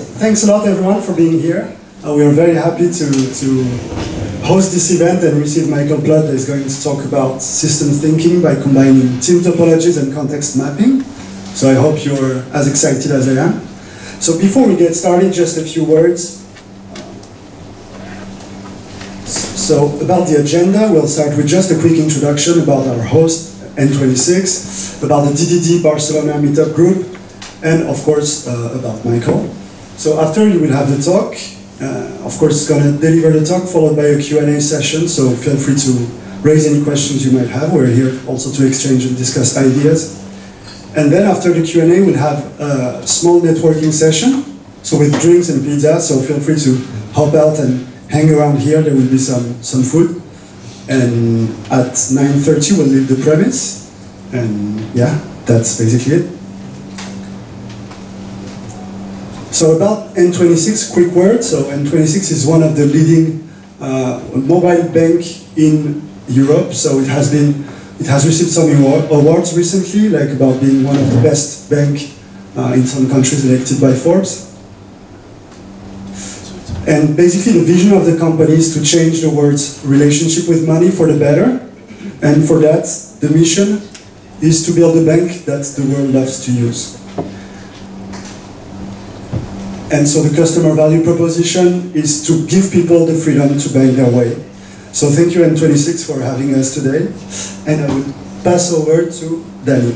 Thanks a lot, everyone, for being here. We are very happy to host this event and receive Michael Plöd, that is going to talk about systems thinking by combining team topologies and context mapping. So I hope you're as excited as I am. So before we get started, just a few words. So about the agenda, we'll start with just a quick introduction about our host, N26, about the DDD Barcelona Meetup group, and of course about Michael. So after you will have the talk, of course it's going to deliver the talk followed by a Q&A session, so feel free to raise any questions you might have. We're here also to exchange and discuss ideas. And then after the Q&A we'll have a small networking session, so with drinks and pizza, so feel free to hop out and hang around here. There will be some food. And at 9:30 we'll leave the premise. And yeah, that's basically it. So about N26, quick word. So N26 is one of the leading mobile bank in Europe. So it has received some awards recently, like about being one of the best bank in some countries elected by Forbes. And basically the vision of the company is to change the world's relationship with money for the better. And for that, the mission is to build a bank that the world loves to use. And so the customer value proposition is to give people the freedom to bank their way. So thank you N26 for having us today. And I will pass over to Danny.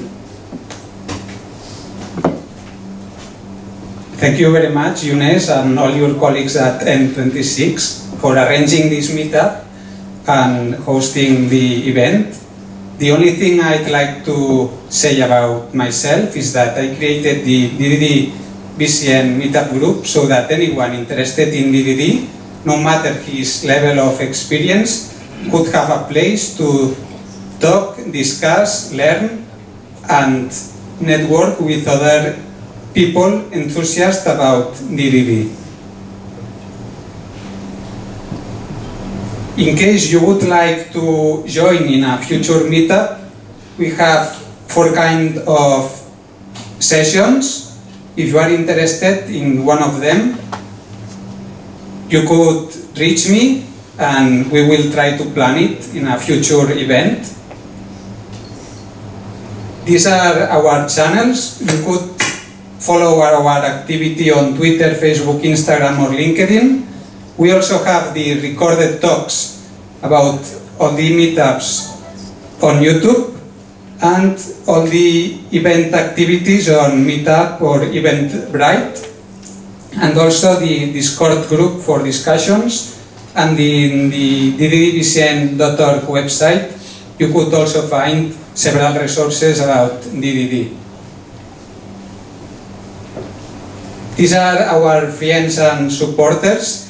Thank you very much, Younès, and all your colleagues at N26 for arranging this meetup and hosting the event. The only thing I'd like to say about myself is that I created the DDD BCN meetup group so that anyone interested in DDD, no matter his level of experience, could have a place to talk, discuss, learn, and network with other people enthusiastic about DDD. In case you would like to join in a future meetup, we have 4 kinds of sessions. If you are interested in one of them, you could reach me and we will try to plan it in a future event. These are our channels. You could follow our activity on Twitter, Facebook, Instagram, or LinkedIn. We also have the recorded talks about all the meetups on YouTube and all the event activities on Meetup or Eventbrite, and also the Discord group for discussions, and in the DDDBCN.org website you could also find several resources about DDD. These are our friends and supporters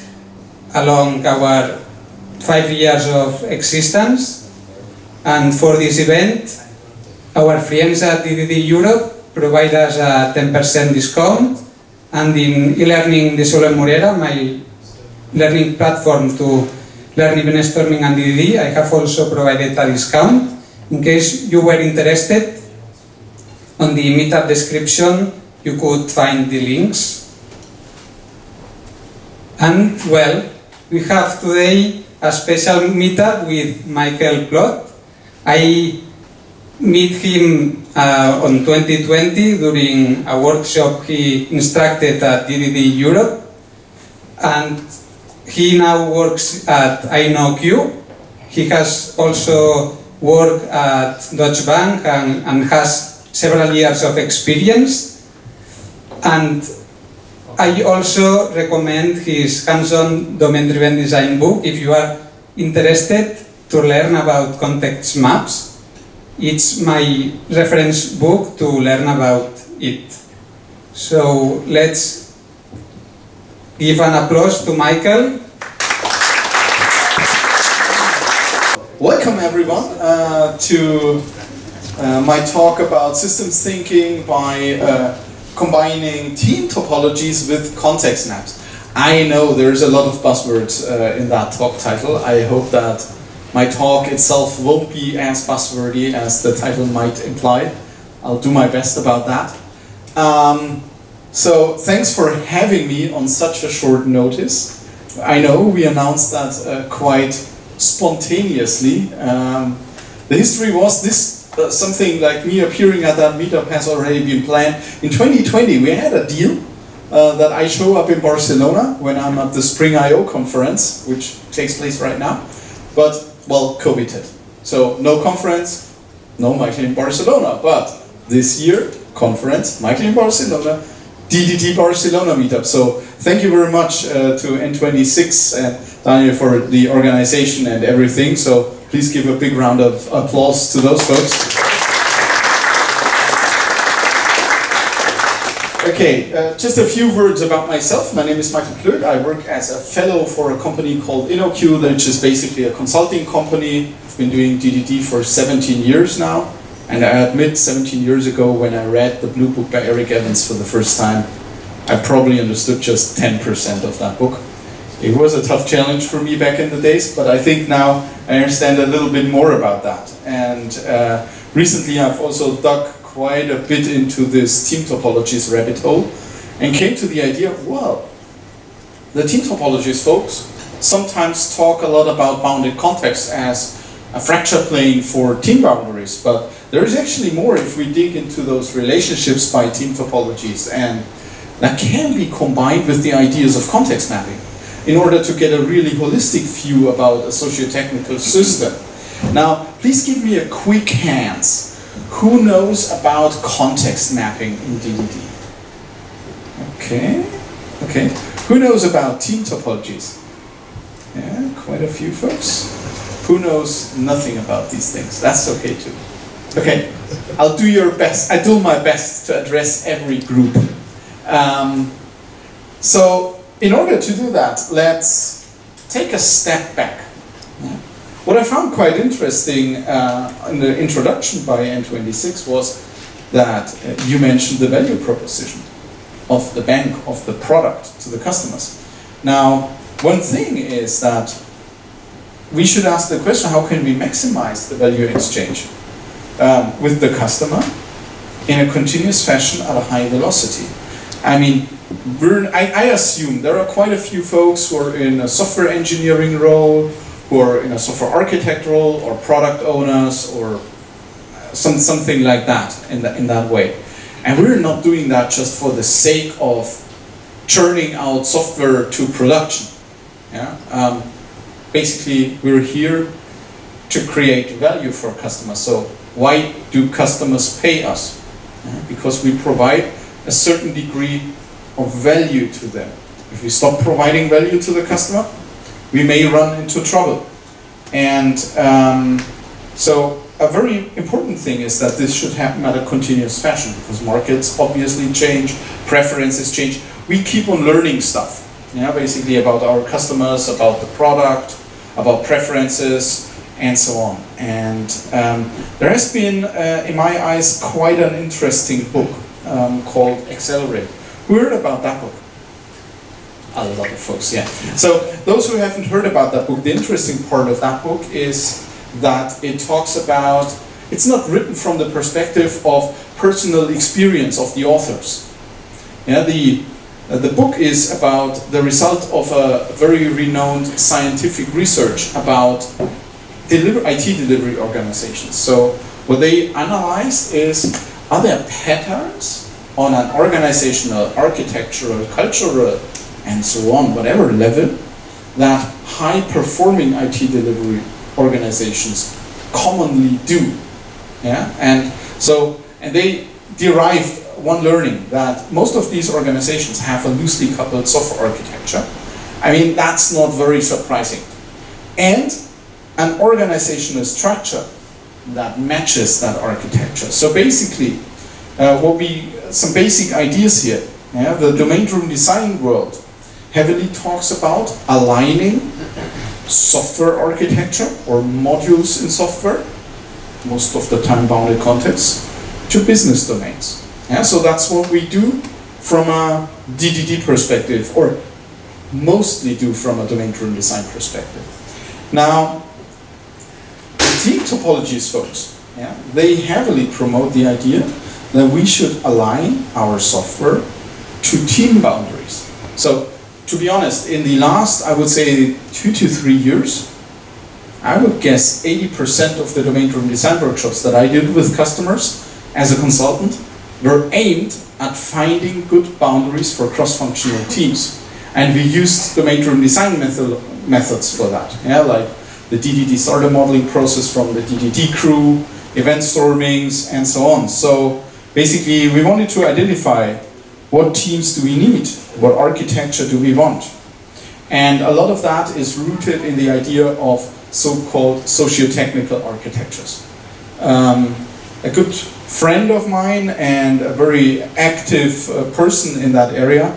along our 5 years of existence, and for this event our friends at DDD Europe provide us a 10% discount, and in e-learning de Solé Morera, my learning platform to learn event storming and DDD, I have also provided a discount. In case you were interested, on the meetup description you could find the links. And well, we have today a special meetup with Michael Plöd. I met him on 2020 during a workshop he instructed at DDD Europe, and he now works at IKnowQ. He has also worked at Deutsche Bank and has several years of experience, and I also recommend his hands-on domain-driven design book if you are interested to learn about context maps. It's my reference book to learn about it. So let's give an applause to Michael. Welcome everyone to my talk about systems thinking by combining team topologies with context maps. I know there's a lot of buzzwords in that talk title. I hope that my talk itself won't be as buzzwordy as the title might imply. I'll do my best about that. So thanks for having me on such a short notice. I know we announced that quite spontaneously. The history was this, something like me appearing at that meetup has already been planned. In 2020 we had a deal that I show up in Barcelona when I'm at the Spring I/O conference, which takes place right now. But, well, COVID hit. So no conference, no Michael in Barcelona. But this year, conference, Michael in Barcelona, DDD Barcelona meetup. So thank you very much to N26 and Daniel for the organization and everything. So please give a big round of applause to those folks. Okay, just a few words about myself. My name is Michael Plöd. I work as a fellow for a company called InnoQ, which is basically a consulting company. I've been doing DDD for 17 years now. And I admit, 17 years ago, when I read the Blue Book by Eric Evans for the first time, I probably understood just 10% of that book. It was a tough challenge for me back in the days, but I think now I understand a little bit more about that. And recently I've also dug quite a bit into this Team Topologies rabbit hole and came to the idea, well, the Team Topologies folks sometimes talk a lot about bounded context as a fracture plane for team boundaries, but there is actually more if we dig into those relationships by Team Topologies, and that can be combined with the ideas of context mapping in order to get a really holistic view about a socio-technical system. Now, please give me a quick hands. Who knows about context mapping in DDD? Okay, okay. Who knows about Team Topologies? Yeah, quite a few folks. Who knows nothing about these things? That's okay too. Okay, I'll do your best. I do my best to address every group. So, in order to do that, let's take a step back. What I found quite interesting in the introduction by N26 was that you mentioned the value proposition of the bank, of the product to the customers. Now, one thing is that we should ask the question, how can we maximize the value exchange with the customer in a continuous fashion at a high velocity? I mean, I assume there are quite a few folks who are in a software engineering role, who are in a software architect role, or product owners, or something like that, in that way. And we're not doing that just for the sake of churning out software to production. Yeah? Basically, we're here to create value for customers. So why do customers pay us? Because we provide a certain degree of value to them. If we stop providing value to the customer, we may run into trouble. And so a very important thing is that this should happen at a continuous fashion, because markets obviously change, preferences change. We keep on learning stuff, basically about our customers, about the product, about preferences, and so on. And there has been, in my eyes, quite an interesting book called Accelerate. Who heard about that book? A lot of folks, yeah. So those who haven't heard about that book, the interesting part of that book is that it talks about, it's not written from the perspective of personal experience of the authors. Yeah, the book is about the result of a very renowned scientific research about IT delivery organizations. So what they analyzed is, are there patterns on an organizational, architectural, cultural, and so on, whatever level, that high-performing IT delivery organizations commonly do. Yeah, and they derived one learning, that most of these organizations have a loosely coupled software architecture. I mean, that's not very surprising. And an organizational structure that matches that architecture. So basically, some basic ideas here. Yeah, the domain-driven design world heavily talks about aligning software architecture or modules in software, most of the time bounded context, to business domains. Yeah, so that's what we do from a DDD perspective, or mostly do from a domain-driven design perspective. Now, the Team Topologies folks, they heavily promote the idea that we should align our software to team boundaries. So, to be honest, in the last, I would say, 2 to 3 years, I would guess 80% of the domain-driven design workshops that I did with customers as a consultant were aimed at finding good boundaries for cross-functional teams. And we used domain-driven design methods for that, yeah, like the DDD starter modeling process from the DDD crew, event stormings, and so on. So basically, we wanted to identify what teams do we need, what architecture do we want. And a lot of that is rooted in the idea of so-called socio-technical architectures. A good friend of mine and a very active person in that area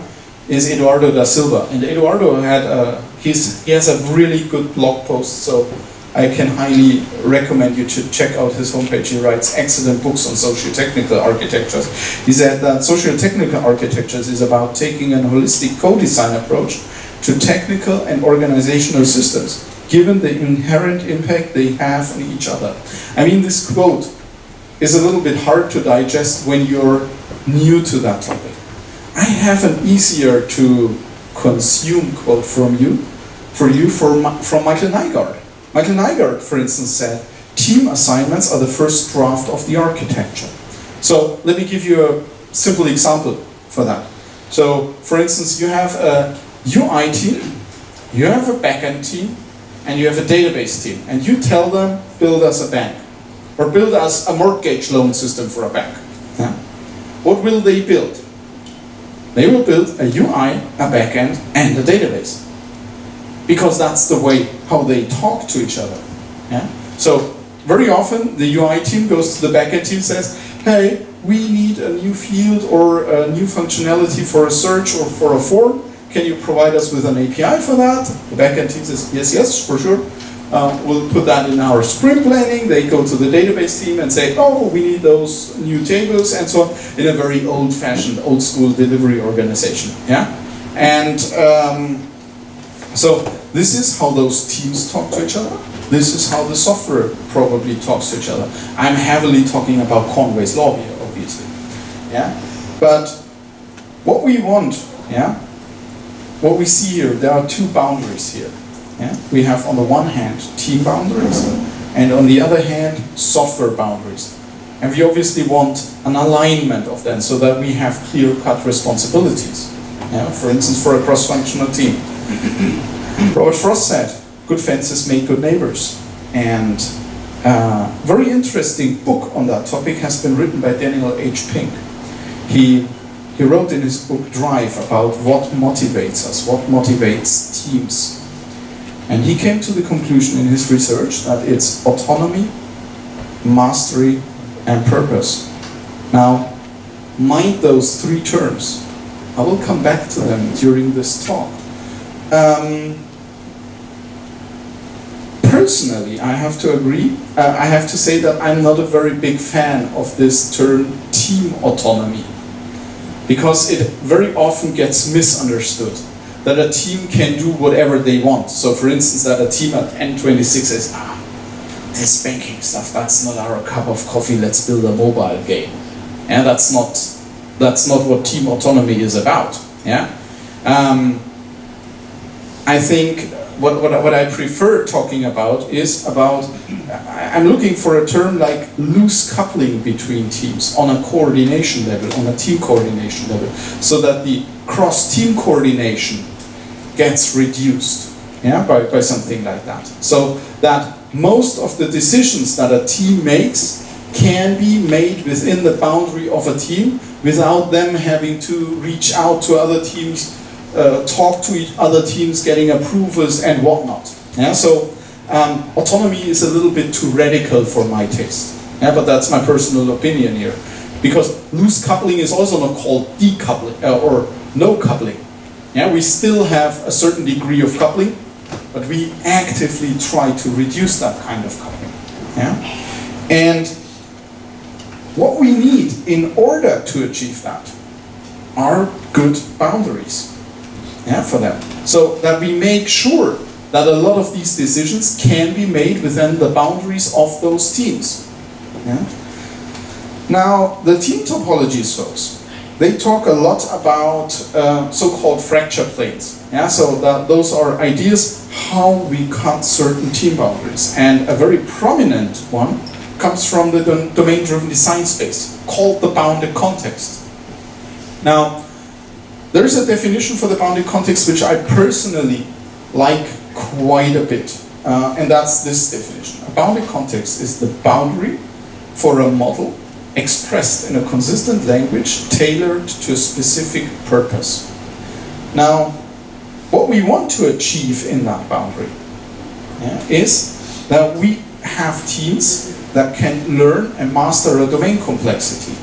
is Eduardo da Silva. And Eduardo had he has a really good blog post, so I can highly recommend you to check out his homepage. He writes excellent books on socio-technical architectures. He said that socio-technical architectures is about taking a holistic co-design approach to technical and organizational systems, given the inherent impact they have on each other. I mean, this quote is a little bit hard to digest when you're new to that topic. I have an easier to consume quote from Michael Nygaard. Michael Nygaard, for instance, said, team assignments are the first draft of the architecture. So let me give you a simple example for that. So, for instance, you have a UI team, you have a backend team, and you have a database team. And you tell them, build us a bank. Or build us a mortgage loan system for a bank. Yeah? What will they build? They will build a UI, a backend, and a database. Because that's the way how they talk to each other. Yeah? So very often the UI team goes to the backend team and says, hey, we need a new field or a new functionality for a search or for a form. Can you provide us with an API for that? The backend team says, yes, yes, for sure. We'll put that in our sprint planning. They go to the database team and say, oh, we need those new tables and so on, in a very old-fashioned, old-school delivery organization. Yeah? And so this is how those teams talk to each other. This is how the software probably talks to each other. I'm heavily talking about Conway's law here, obviously. Yeah? But what we want, yeah? What we see here, there are two boundaries here. Yeah? We have on the one hand team boundaries and on the other hand software boundaries. And we obviously want an alignment of them so that we have clear-cut responsibilities. Yeah? For instance, for a cross-functional team. Robert Frost said, good fences make good neighbors. And a very interesting book on that topic has been written by Daniel H. Pink. He wrote in his book Drive about what motivates us, what motivates teams. And he came to the conclusion in his research that it's autonomy, mastery, and purpose. Now, mind those three terms. I will come back to them during this talk. Personally, I have to agree, I have to say that I'm not a very big fan of this term team autonomy, because it very often gets misunderstood. That a team can do whatever they want. So for instance, that a team at N26 says, this banking stuff, that's not our cup of coffee, let's build a mobile game. And that's not what team autonomy is about. Yeah? I think what I prefer talking about is about, I'm looking for a term like loose coupling between teams on a coordination level, on a team coordination level, so that the cross-team coordination gets reduced, yeah, by something like that. So that most of the decisions that a team makes can be made within the boundary of a team without them having to reach out to other teams, talk to other teams, getting approvals and whatnot. Yeah, so autonomy is a little bit too radical for my taste. Yeah, but that's my personal opinion here. Because loose coupling is also not called decoupling or no coupling. Yeah, we still have a certain degree of coupling, but we actively try to reduce that kind of coupling. Yeah? And what we need in order to achieve that are good boundaries, yeah, for them. So that we make sure that a lot of these decisions can be made within the boundaries of those teams. Yeah? Now, the team topologies, folks, they talk a lot about so-called fracture planes. Yeah, so those are ideas how we cut certain team boundaries. And a very prominent one comes from the domain-driven design space, called the bounded context. Now, there's a definition for the bounded context which I personally like quite a bit. And that's this definition. A bounded context is the boundary for a model expressed in a consistent language tailored to a specific purpose. Now, what we want to achieve in that boundary is that we have teams that can learn and master a domain complexity,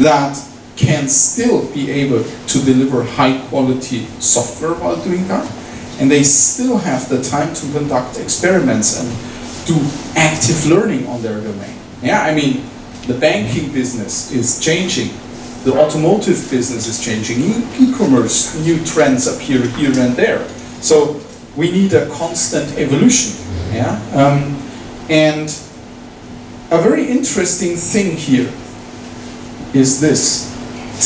that can still be able to deliver high quality software while doing that, and they still have the time to conduct experiments and do active learning on their domain. Yeah, I mean, the banking business is changing, the automotive business is changing, e-commerce, new trends appear here and there. So we need a constant evolution. Yeah? And a very interesting thing here is this,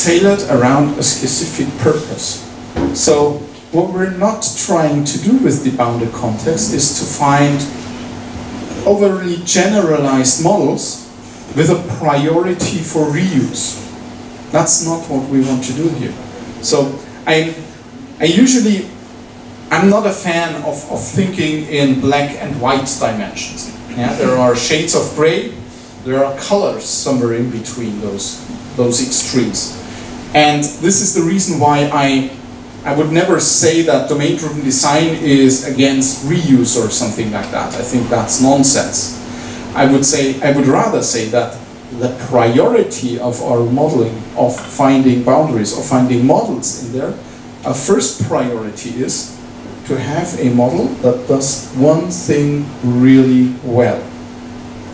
tailored around a specific purpose. So what we're not trying to do with the bounded context is to find overly generalized models with a priority for reuse. That's not what we want to do here. So I'm not a fan of thinking in black and white dimensions. Yeah? There are shades of gray, there are colors somewhere in between those extremes. And this is the reason why I would never say that domain-driven design is against reuse or something like that. I think that's nonsense. I would rather say that the priority of our modeling, of finding boundaries, of finding models in there, our first priority is to have a model that does one thing really well.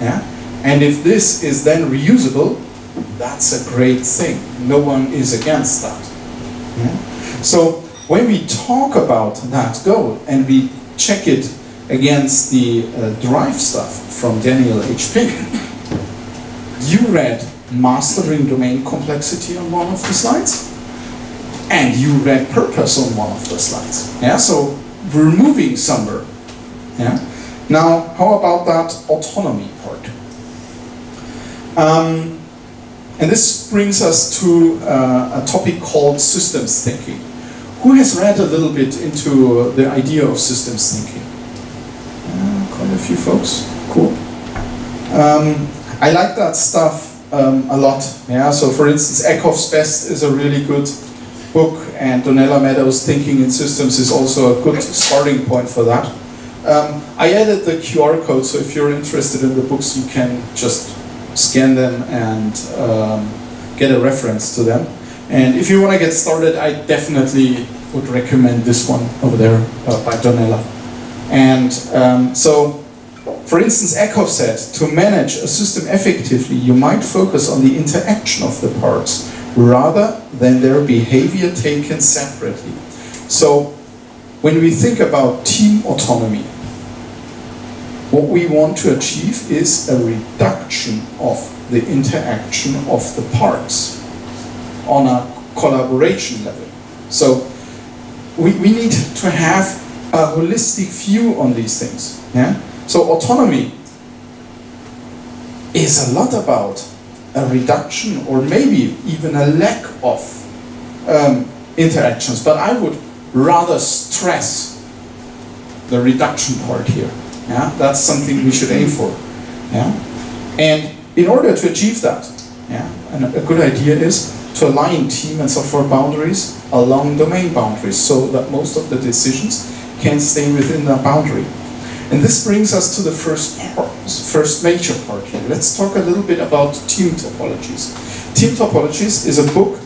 Yeah? And if this is then reusable, that's a great thing. No one is against that. Yeah? So when we talk about that goal and we check it against the drive stuff from Daniel H. Pink, you read mastering domain complexity on one of the slides, and you read purpose on one of the slides. Yeah, so we're moving somewhere. Yeah. Now, how about that autonomy part? And this brings us to a topic called systems thinking. Who has read a little bit into the idea of systems thinking? Quite a few folks. Cool. I like that stuff a lot. Yeah. So, for instance, Eckhoff's Best is a really good book, and Donella Meadows' Thinking in Systems is also a good starting point for that. I added the QR code, so if you're interested in the books, you can just scan them and get a reference to them. And if you want to get started, I definitely would recommend this one over there by Donella. And so, for instance, Eckhoff said, to manage a system effectively, you might focus on the interaction of the parts rather than their behavior taken separately. So, when we think about team autonomy, what we want to achieve is a reduction of the interaction of the parts on a collaboration level. So we need to have a holistic view on these things. Yeah? So autonomy is a lot about a reduction or maybe even a lack of interactions, but I would rather stress the reduction part here. Yeah? That's something we should aim for. Yeah? And in order to achieve that, yeah, and a good idea is to align team and software boundaries along domain boundaries so that most of the decisions can stay within that boundary. And this brings us to the first major part here. Let's talk a little bit about Team Topologies. Team Topologies is a book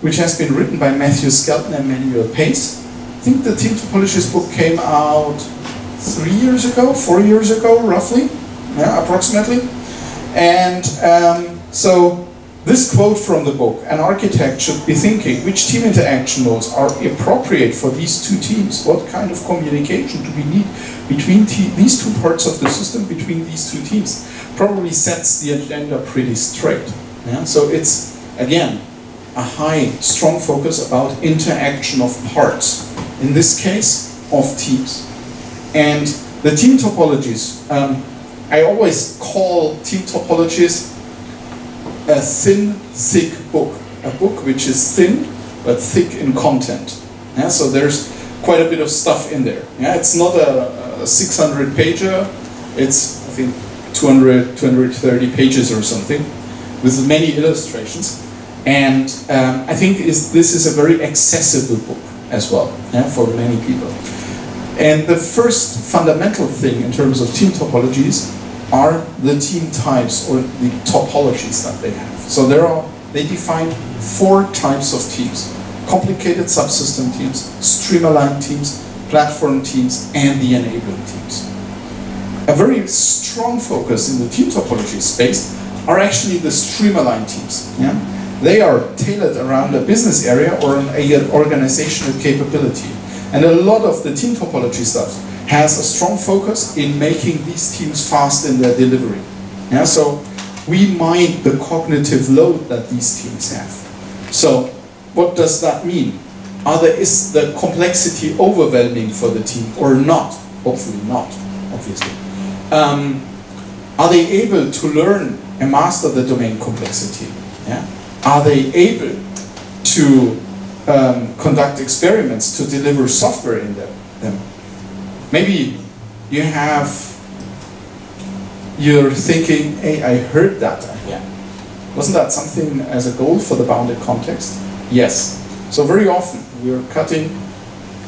which has been written by Matthew Skelton and Manuel Pace. I think the Team Topologies book came out 3 years ago, 4 years ago, roughly, yeah, approximately. And so this quote from the book, an architect should be thinking which team interaction modes are appropriate for these two teams. What kind of communication do we need between these two parts of the system, between these two teams? Probably sets the agenda pretty straight. Yeah? So it's, again, a strong focus about interaction of parts, in this case, of teams. And the team topologies, I always call team topologies a thin, thick book. A book which is thin, but thick in content. Yeah, so there's quite a bit of stuff in there. Yeah, it's not a 600 pager, it's, I think, 200, 230 pages or something, with many illustrations. And I think this is a very accessible book as well, yeah, for many people. And the first fundamental thing in terms of team topologies are the team types or the topologies that they have. So they define 4 types of teams: complicated subsystem teams, stream-aligned teams, platform teams, and the enabling teams. A very strong focus in the team topology space are actually the stream-aligned teams. Yeah? They are tailored around a business area or an organizational capability. And a lot of the team topology stuff has a strong focus in making these teams fast in their delivery. Yeah? So we mind the cognitive load that these teams have. So what does that mean? Is the complexity overwhelming for the team or not? Hopefully not, obviously. Are they able to learn and master the domain complexity? Yeah? Are they able to conduct experiments to deliver software in them? Maybe you're thinking, hey, I heard that again. Wasn't that something as a goal for the bounded context? Yes. So very often we're cutting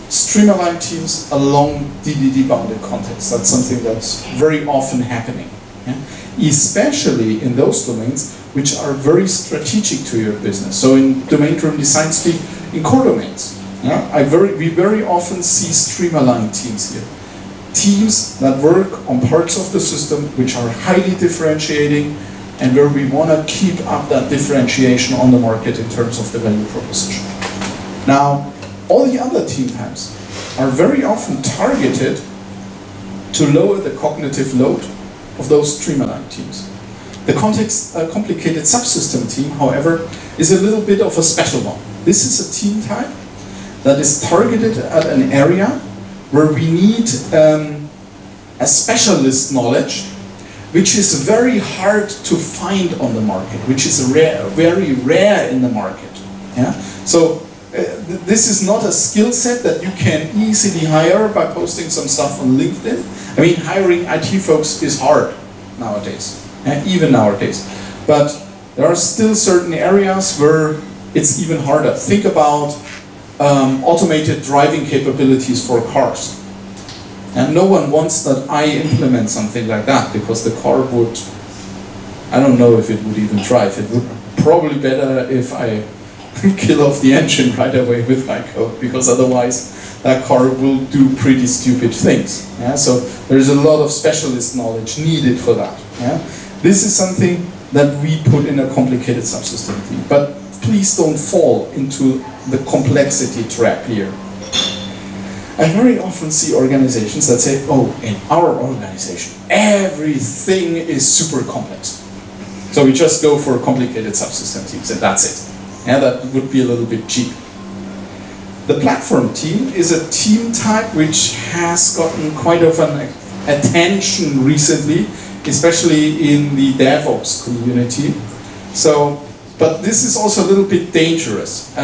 stream-aligned teams along DDD bounded context. That's something that's very often happening. Yeah? Especially in those domains which are very strategic to your business. So in domain-driven design speak, in core domains. Yeah? We very often see stream-aligned teams here. Teams that work on parts of the system which are highly differentiating and where we want to keep up that differentiation on the market in terms of the value proposition. Now, all the other team types are very often targeted to lower the cognitive load of those stream-aligned teams. The complicated subsystem team, however, is a little bit of a special one. This is a team type that is targeted at an area where we need a specialist knowledge which is very hard to find on the market, which is very rare in the market. Yeah? So this is not a skill set that you can easily hire by posting some stuff on LinkedIn. I mean, hiring IT folks is hard nowadays, even nowadays. But there are still certain areas where it's even harder. Think about automated driving capabilities for cars. And no one wants that I implement something like that because the car would, I don't know if it would even drive. It would probably better if I kill off the engine right away with my code, because otherwise that car will do pretty stupid things. Yeah? So there's a lot of specialist knowledge needed for that. Yeah? This is something that we put in a complicated subsystem team. But please don't fall into the complexity trap here. I very often see organizations that say, oh, in our organization, everything is super complex. So we just go for complicated subsystem teams and that's it. Yeah, that would be a little bit cheap. The platform team is a team type which has gotten quite of an attention recently, especially in the DevOps community. So, but this is also a little bit dangerous.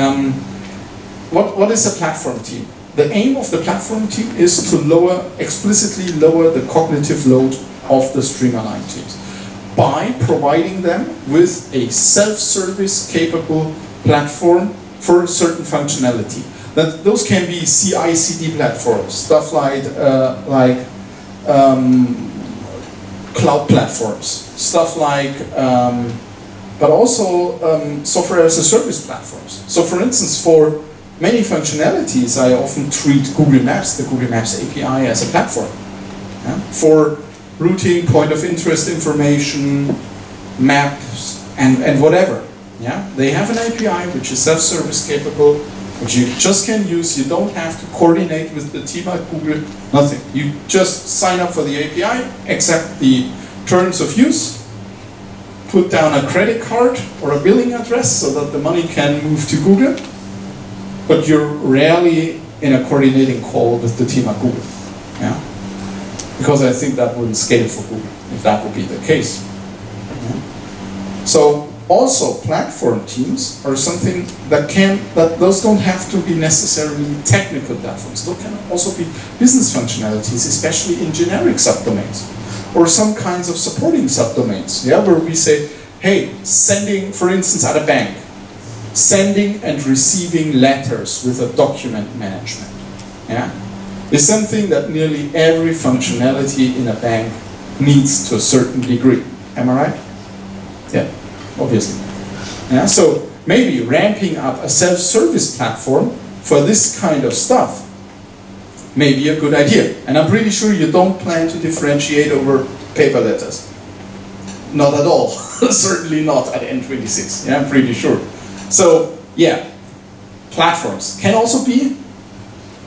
What is a platform team? The aim of the platform team is to explicitly lower the cognitive load of the stream-aligned teams by providing them with a self-service capable platform for certain functionality. Those can be CI/CD platforms, stuff like cloud platforms, stuff like, but also software as a service platforms. So for instance, for many functionalities, I often treat Google Maps, the Google Maps API, as a platform. Yeah? For routing, point of interest information, maps, and whatever. Yeah? They have an API which is self-service capable, which you just can use. You don't have to coordinate with the team at Google, nothing. You just sign up for the API, accept the terms of use, put down a credit card or a billing address so that the money can move to Google, but you're rarely in a coordinating call with the team at Google. Yeah? Because I think that wouldn't scale for Google if that would be the case. Yeah? So also platform teams are something that those don't have to be necessarily technical platforms. Those can also be business functionalities, especially in generic subdomains, or some kinds of supporting subdomains. Yeah, where we say, hey, sending, for instance, at a bank, sending and receiving letters with a document management. Yeah, is something that nearly every functionality in a bank needs to a certain degree. Am I right? Yeah. Obviously. Yeah, so maybe ramping up a self-service platform for this kind of stuff may be a good idea. And I'm pretty sure you don't plan to differentiate over paper letters. Not at all. Certainly not at N26. Yeah, I'm pretty sure. So, yeah, platforms can also be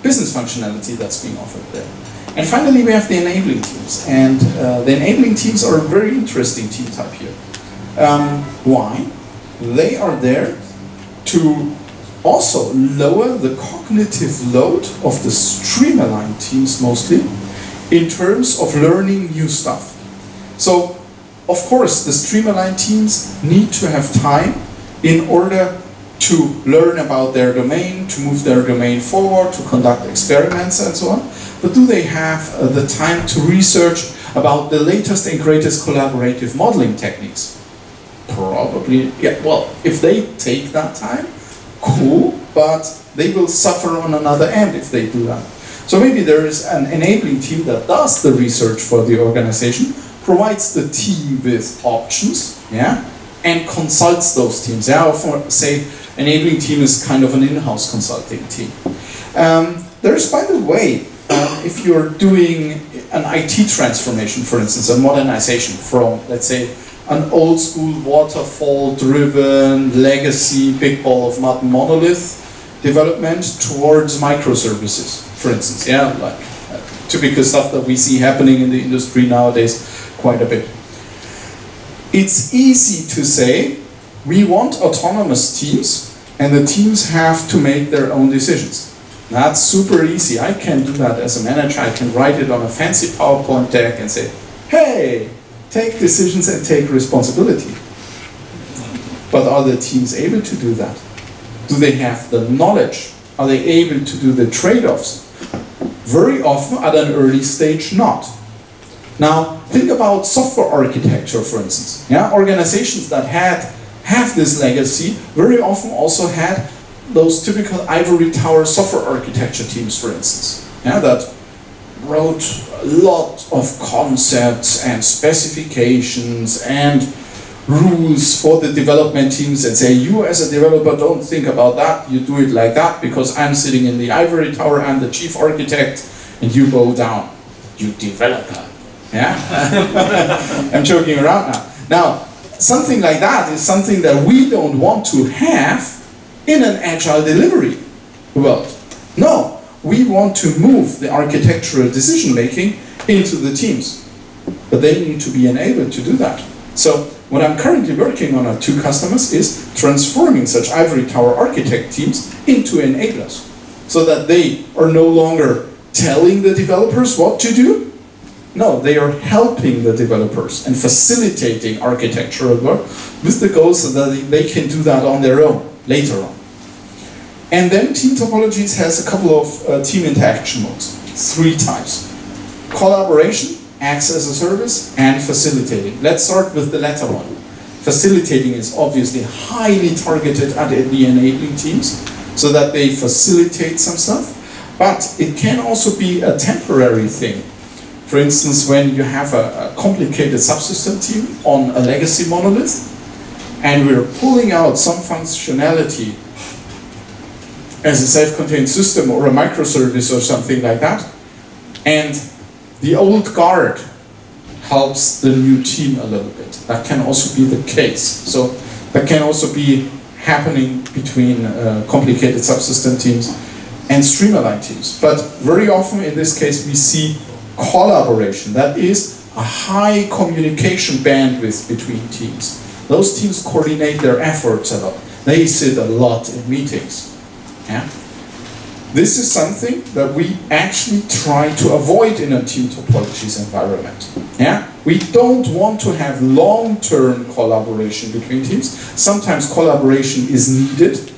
business functionality that's being offered there. And finally, we have the enabling teams. And the enabling teams are a very interesting team type here. Why? They are there to also lower the cognitive load of the stream-aligned teams mostly in terms of learning new stuff. So, of course, the stream-aligned teams need to have time in order to learn about their domain, to move their domain forward, to conduct experiments and so on. But do they have the time to research about the latest and greatest collaborative modeling techniques? Probably, yeah, well, if they take that time, cool, but they will suffer on another end if they do that. So maybe there is an enabling team that does the research for the organization, provides the team with options, yeah, and consults those teams. Yeah, I often say enabling team is kind of an in-house consulting team. There's, by the way, if you're doing an IT transformation, for instance, a modernization from, let's say, an old school waterfall driven legacy big ball of mud monolith development towards microservices, for instance. Yeah, like typical stuff that we see happening in the industry nowadays quite a bit. It's easy to say we want autonomous teams and the teams have to make their own decisions. That's super easy. I can do that as a manager. I can write it on a fancy PowerPoint deck and say, hey, take decisions and take responsibility. But are the teams able to do that? Do they have the knowledge? Are they able to do the trade-offs? Very often at an early stage, not. Now, think about software architecture, for instance. Yeah? Organizations that have this legacy very often also had those typical ivory tower software architecture teams, for instance. Yeah, that wrote a lot of concepts and specifications and rules for the development teams and say, you as a developer don't think about that, you do it like that because I'm sitting in the ivory tower, I'm the chief architect, and you bow down, you developer. Yeah? I'm joking around now. Now, something like that is something that we don't want to have in an agile delivery world. No. We want to move the architectural decision-making into the teams. But they need to be enabled to do that. So what I'm currently working on at 2 customers is transforming such ivory tower architect teams into enablers. So that they are no longer telling the developers what to do. No, they are helping the developers and facilitating architectural work with the goal so that they can do that on their own later on. And then Team Topologies has a couple of team interaction modes, 3 types. Collaboration, acts as a service, and facilitating. Let's start with the latter one. Facilitating is obviously highly targeted at the enabling teams, so that they facilitate some stuff, but it can also be a temporary thing. For instance, when you have a complicated subsystem team on a legacy monolith, and we're pulling out some functionality as a self-contained system or a microservice or something like that, and the old guard helps the new team a little bit. That can also be the case. So that can also be happening between complicated subsystem teams and stream-aligned teams. But very often in this case we see collaboration. That is a high communication bandwidth between teams. Those teams coordinate their efforts a lot. They sit a lot in meetings. Yeah? This is something that we actually try to avoid in a Team Topologies environment. Yeah? We don't want to have long-term collaboration between teams. Sometimes collaboration is needed,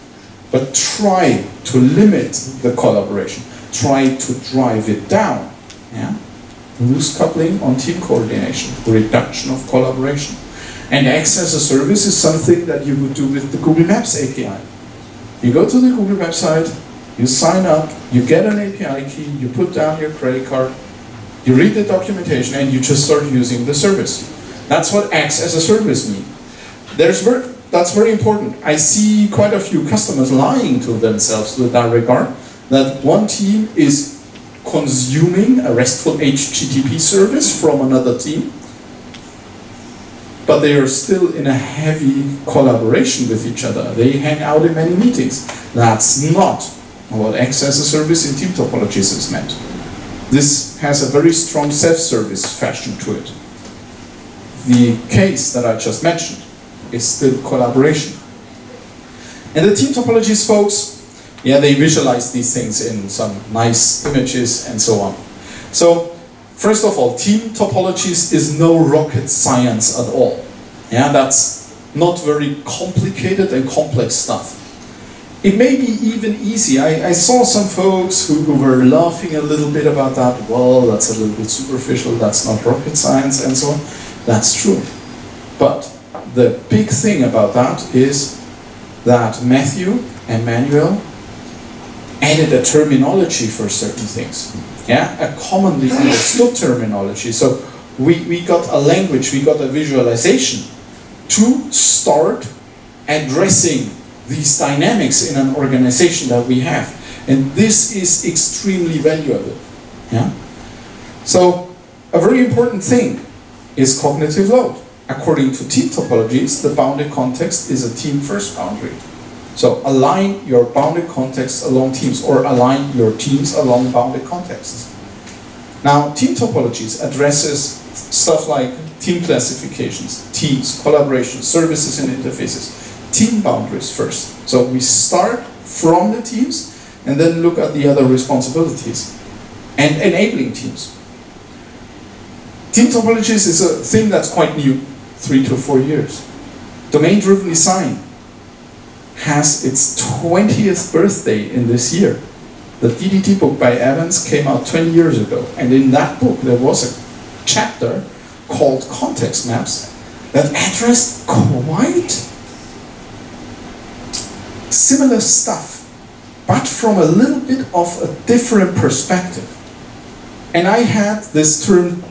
but try to limit the collaboration. Try to drive it down. Yeah? Loose coupling on team coordination, reduction of collaboration. And X as a service is something that you would do with the Google Maps API. You go to the Google website, you sign up, you get an API key, you put down your credit card, you read the documentation, and you just start using the service. That's what X as a service means. That's very important. I see quite a few customers lying to themselves with that regard, that one team is consuming a RESTful HTTP service from another team, but they are still in a heavy collaboration with each other. They hang out in many meetings. That's not what X as a service in Team Topologies is meant. This has a very strong self-service fashion to it. The case that I just mentioned is still collaboration. And the Team Topologies folks, yeah, they visualize these things in some nice images and so on. So, first of all, Team Topologies is no rocket science at all. Yeah, that's not very complicated and complex stuff. It may be even easy. I saw some folks who were laughing a little bit about that. Well, that's a little bit superficial, that's not rocket science and so on. That's true. But the big thing about that is that Matthew and Manuel added a terminology for certain things. Yeah, a commonly understood terminology. So we got a language, we got a visualization to start addressing these dynamics in an organization that we have. And this is extremely valuable. Yeah? So a very important thing is cognitive load. According to Team Topologies, the bounded context is a team first boundary. So align your bounded contexts along teams, or align your teams along bounded contexts. Now, Team Topologies addresses stuff like team classifications, teams, collaboration, services and interfaces. Team boundaries first. So we start from the teams and then look at the other responsibilities and enabling teams. Team Topologies is a thing that's quite new, 3 to 4 years. Domain-driven design has its 20th birthday in this year. The DDT book by Evans came out 20 years ago, and in that book there was a chapter called Context Maps that addressed quite similar stuff, but from a little bit of a different perspective. And I had this term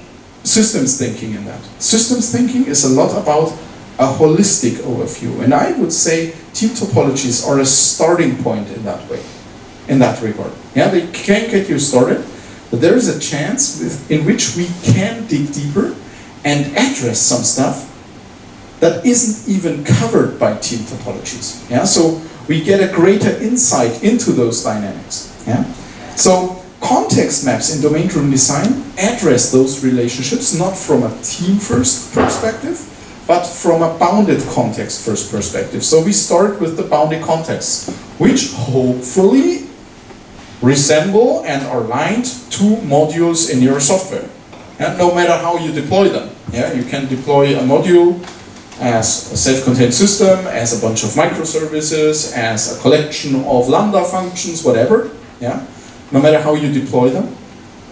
systems thinking in that. Systems thinking is a lot about a holistic overview, and I would say Team Topologies are a starting point in that way, in that regard. Yeah, they can get you started, but there is a chance in which we can dig deeper and address some stuff that isn't even covered by Team Topologies. Yeah, so we get a greater insight into those dynamics. Yeah, so context maps in domain-driven design address those relationships not from a team-first perspective, but from a bounded context first perspective. So we start with the bounded contexts, which hopefully resemble and are aligned to modules in your software. And no matter how you deploy them. Yeah, you can deploy a module as a self-contained system, as a bunch of microservices, as a collection of Lambda functions, whatever. Yeah, no matter how you deploy them,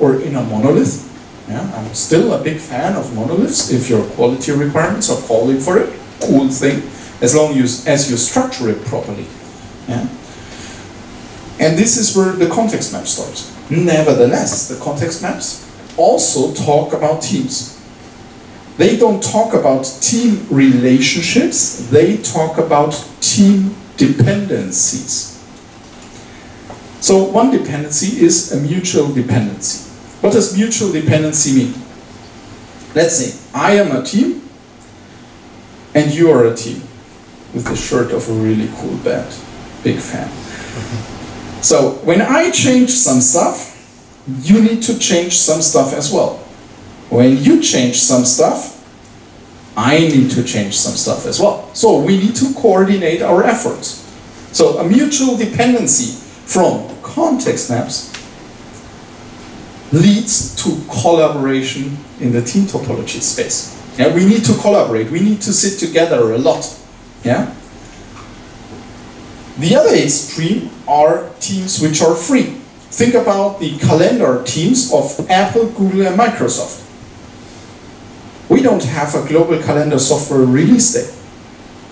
or in a monolith. Yeah, I'm still a big fan of monoliths if your quality requirements are calling for it. Cool thing, as long as you structure it properly. Yeah? And this is where the context map starts. Nevertheless, the context maps also talk about teams. They don't talk about team relationships, they talk about team dependencies. So one dependency is a mutual dependency. What does mutual dependency mean? Let's say I am a team and you are a team with the shirt of a really cool band. Big fan. So when I change some stuff, you need to change some stuff as well. When you change some stuff, I need to change some stuff as well. So we need to coordinate our efforts. So a mutual dependency from context maps leads to collaboration in the team topology space. Yeah, we need to collaborate. We need to sit together a lot. Yeah. The other extreme are teams which are free. Think about the calendar teams of Apple, Google, and Microsoft. We don't have a global calendar software release day,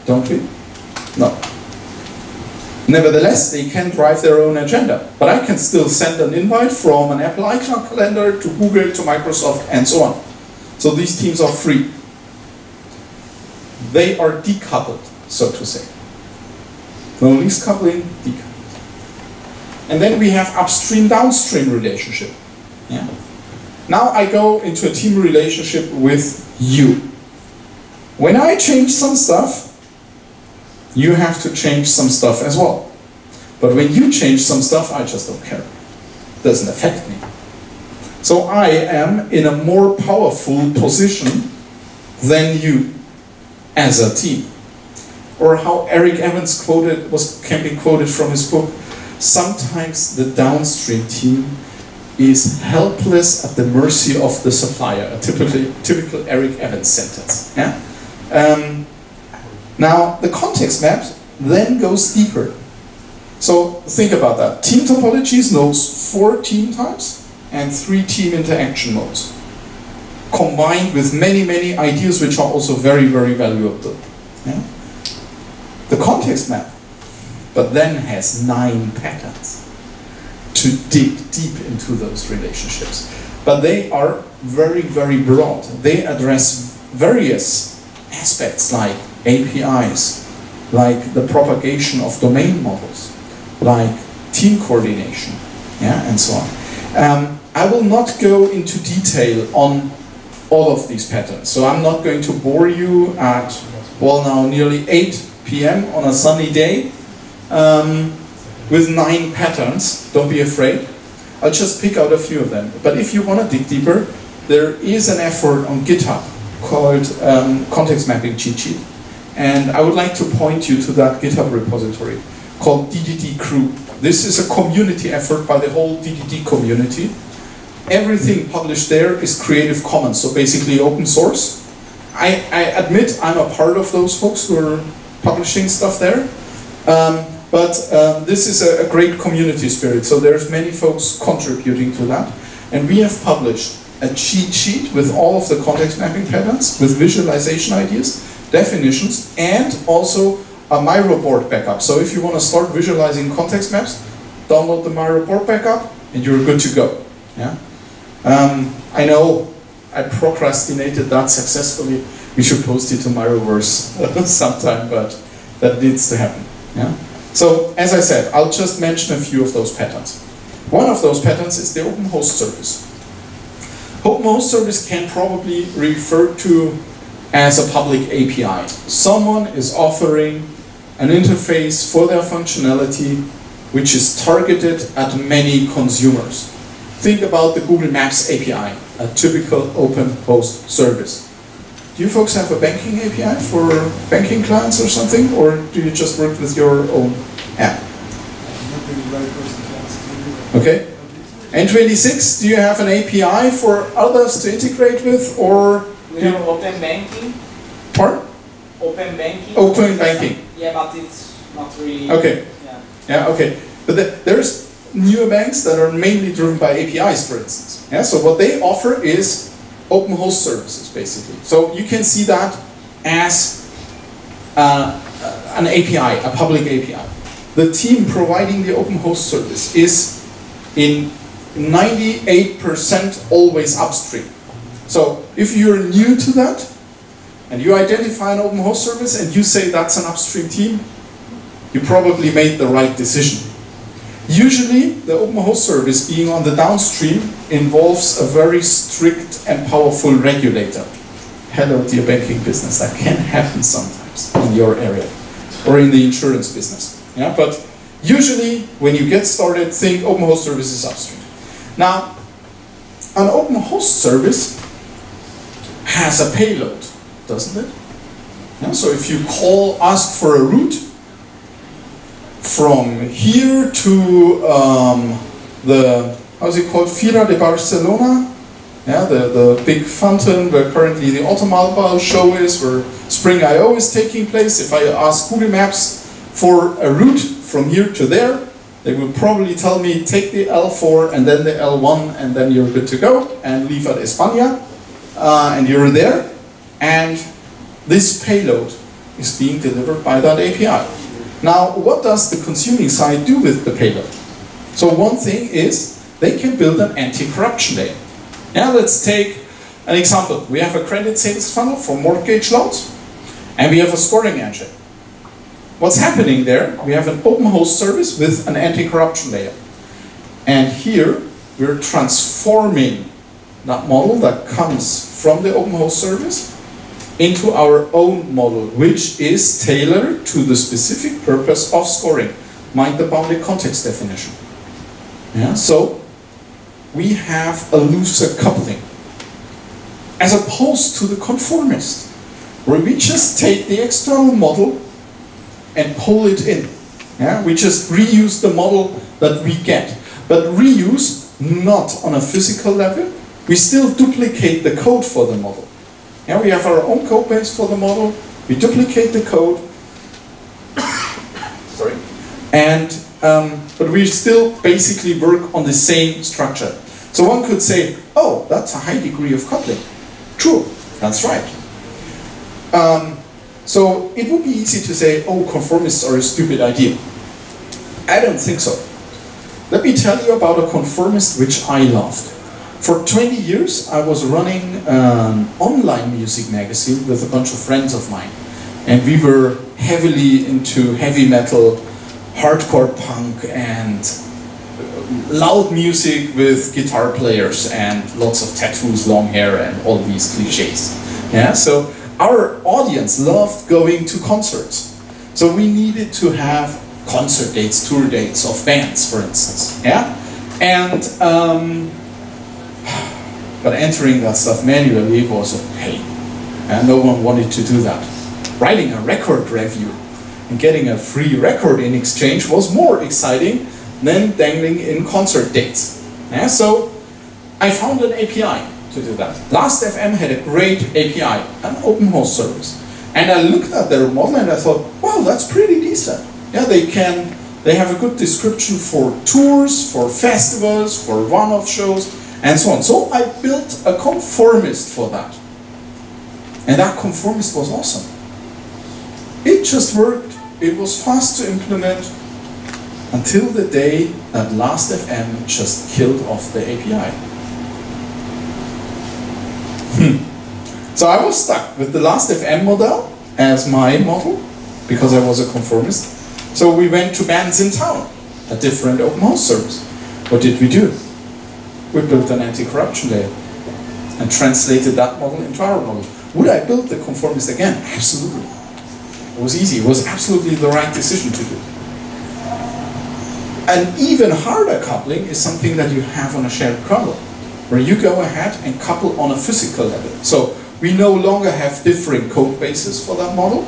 don't we? No. Nevertheless, they can drive their own agenda. But I can still send an invite from an Apple iCloud calendar to Google, to Microsoft, and so on. So these teams are free. They are decoupled, so to say. No least coupling, decoupled. And then we have upstream-downstream relationship. Yeah. Now I go into a team relationship with you. When I change some stuff, you have to change some stuff as well. But when you change some stuff, I just don't care. It doesn't affect me. So I am in a more powerful position than you as a team. Or how Eric Evans can be quoted from his book, sometimes the downstream team is helpless at the mercy of the supplier, a typical Eric Evans sentence. Yeah? Now, the context map then goes deeper. So think about that. Team Topologies knows 4 team types and 3 team interaction modes, combined with many, many ideas which are also very, very valuable. Yeah? The context map, but then has 9 patterns to dig deep into those relationships. But they are very, very broad. They address various aspects like APIs, like the propagation of domain models, like team coordination, yeah, and so on. I will not go into detail on all of these patterns, so I'm not going to bore you at, well, now nearly 8 p.m. on a sunny day with 9 patterns. Don't be afraid. I'll just pick out a few of them. But if you want to dig deeper, there is an effort on GitHub called Context Mapping Cheat Sheet. And I would like to point you to that GitHub repository called DDD Crew. This is a community effort by the whole DDD community. Everything published there is Creative Commons, so basically open source. I admit I'm a part of those folks who are publishing stuff there. But this is a great community spirit, so there's many folks contributing to that. And we have published a cheat sheet with all of the context mapping patterns, with visualization ideas, definitions, and also a Miro board backup. So if you want to start visualizing context maps, download the Miro board backup, and you're good to go. Yeah? I know I procrastinated that successfully. We should post it to Miroverse sometime, but that needs to happen. Yeah? So, as I said, I'll just mention a few of those patterns. One of those patterns is the open host service. Open host service can probably refer to as a public API. Someone is offering an interface for their functionality which is targeted at many consumers. Think about the Google Maps API, a typical open host service. Do you folks have a banking API for banking clients or something, or do you just work with your own app? Okay. N26, do you have an API for others to integrate with, or? We have open banking. Pardon? Open banking. Open banking. Yeah, but it's not really. Okay. Yeah. Yeah. Okay. But there's newer banks that are mainly driven by APIs, for instance. Yeah. So what they offer is open host services, basically. So you can see that as an API, a public API. The team providing the open host service is in 98% always upstream. So if you're new to that, and you identify an open host service and you say that's an upstream team, you probably made the right decision. Usually, the open host service being on the downstream involves a very strict and powerful regulator. Hello, dear banking business, that can happen sometimes in your area, or in the insurance business. Yeah, but usually, when you get started, think open host service is upstream. Now, an open host service has a payload, doesn't it? Yeah, so if you ask for a route from here to the, how's it called, Fira de Barcelona, yeah, the big fountain where currently the Automobile show is, where Spring I/O is taking place. If I ask Google Maps for a route from here to there, they will probably tell me take the L4 and then the L1 and then you're good to go, and leave at España, and you're there. And this payload is being delivered by that API. Now, what does the consuming side do with the payload? So one thing is they can build an anti-corruption layer. Yeah, let's take an example. We have a credit sales funnel for mortgage loans, and we have a scoring engine. What's happening there? We have an open host service with an anti-corruption layer. And here, we're transforming that model that comes from the open host service into our own model, which is tailored to the specific purpose of scoring. Mind the bounded context definition. Yeah, so we have a looser coupling, as opposed to the conformist, where we just take the external model and pull it in. Yeah, we just reuse the model that we get, but reuse not on a physical level. We still duplicate the code for the model. Yeah, we have our own code base for the model. We duplicate the code. Sorry, and but we still basically work on the same structure. So one could say, oh, that's a high degree of coupling. True, that's right. So it would be easy to say, oh, conformists are a stupid idea. I don't think so. Let me tell you about a conformist which I loved. For 20 years, I was running an online music magazine with a bunch of friends of mine. And we were heavily into heavy metal, hardcore punk, and loud music with guitar players and lots of tattoos, long hair, and all these cliches. Yeah, so our audience loved going to concerts. So we needed to have concert dates, tour dates of bands, for instance. Yeah, and but entering that stuff manually was a pain, and no one wanted to do that. Writing a record review and getting a free record in exchange was more exciting than dangling in concert dates. Yeah, so I found an API to do that. Last.fm had a great API, an open host service. And I looked at their model and I thought, wow, that's pretty decent. Yeah, they have a good description for tours, for festivals, for one-off shows, and so on. So I built a conformist for that. And that conformist was awesome. It just worked. It was fast to implement until the day that Last.fm just killed off the API. So I was stuck with the Last.fm model as my model because I was a conformist. So we went to Bands in Town, a different open host service. What did we do? We built an anti-corruption layer and translated that model into our model. Would I build the conformist again? Absolutely. It was easy. It was absolutely the right decision to do. An even harder coupling is something that you have on a shared kernel, where you go ahead and couple on a physical level. So we no longer have different code bases for that model.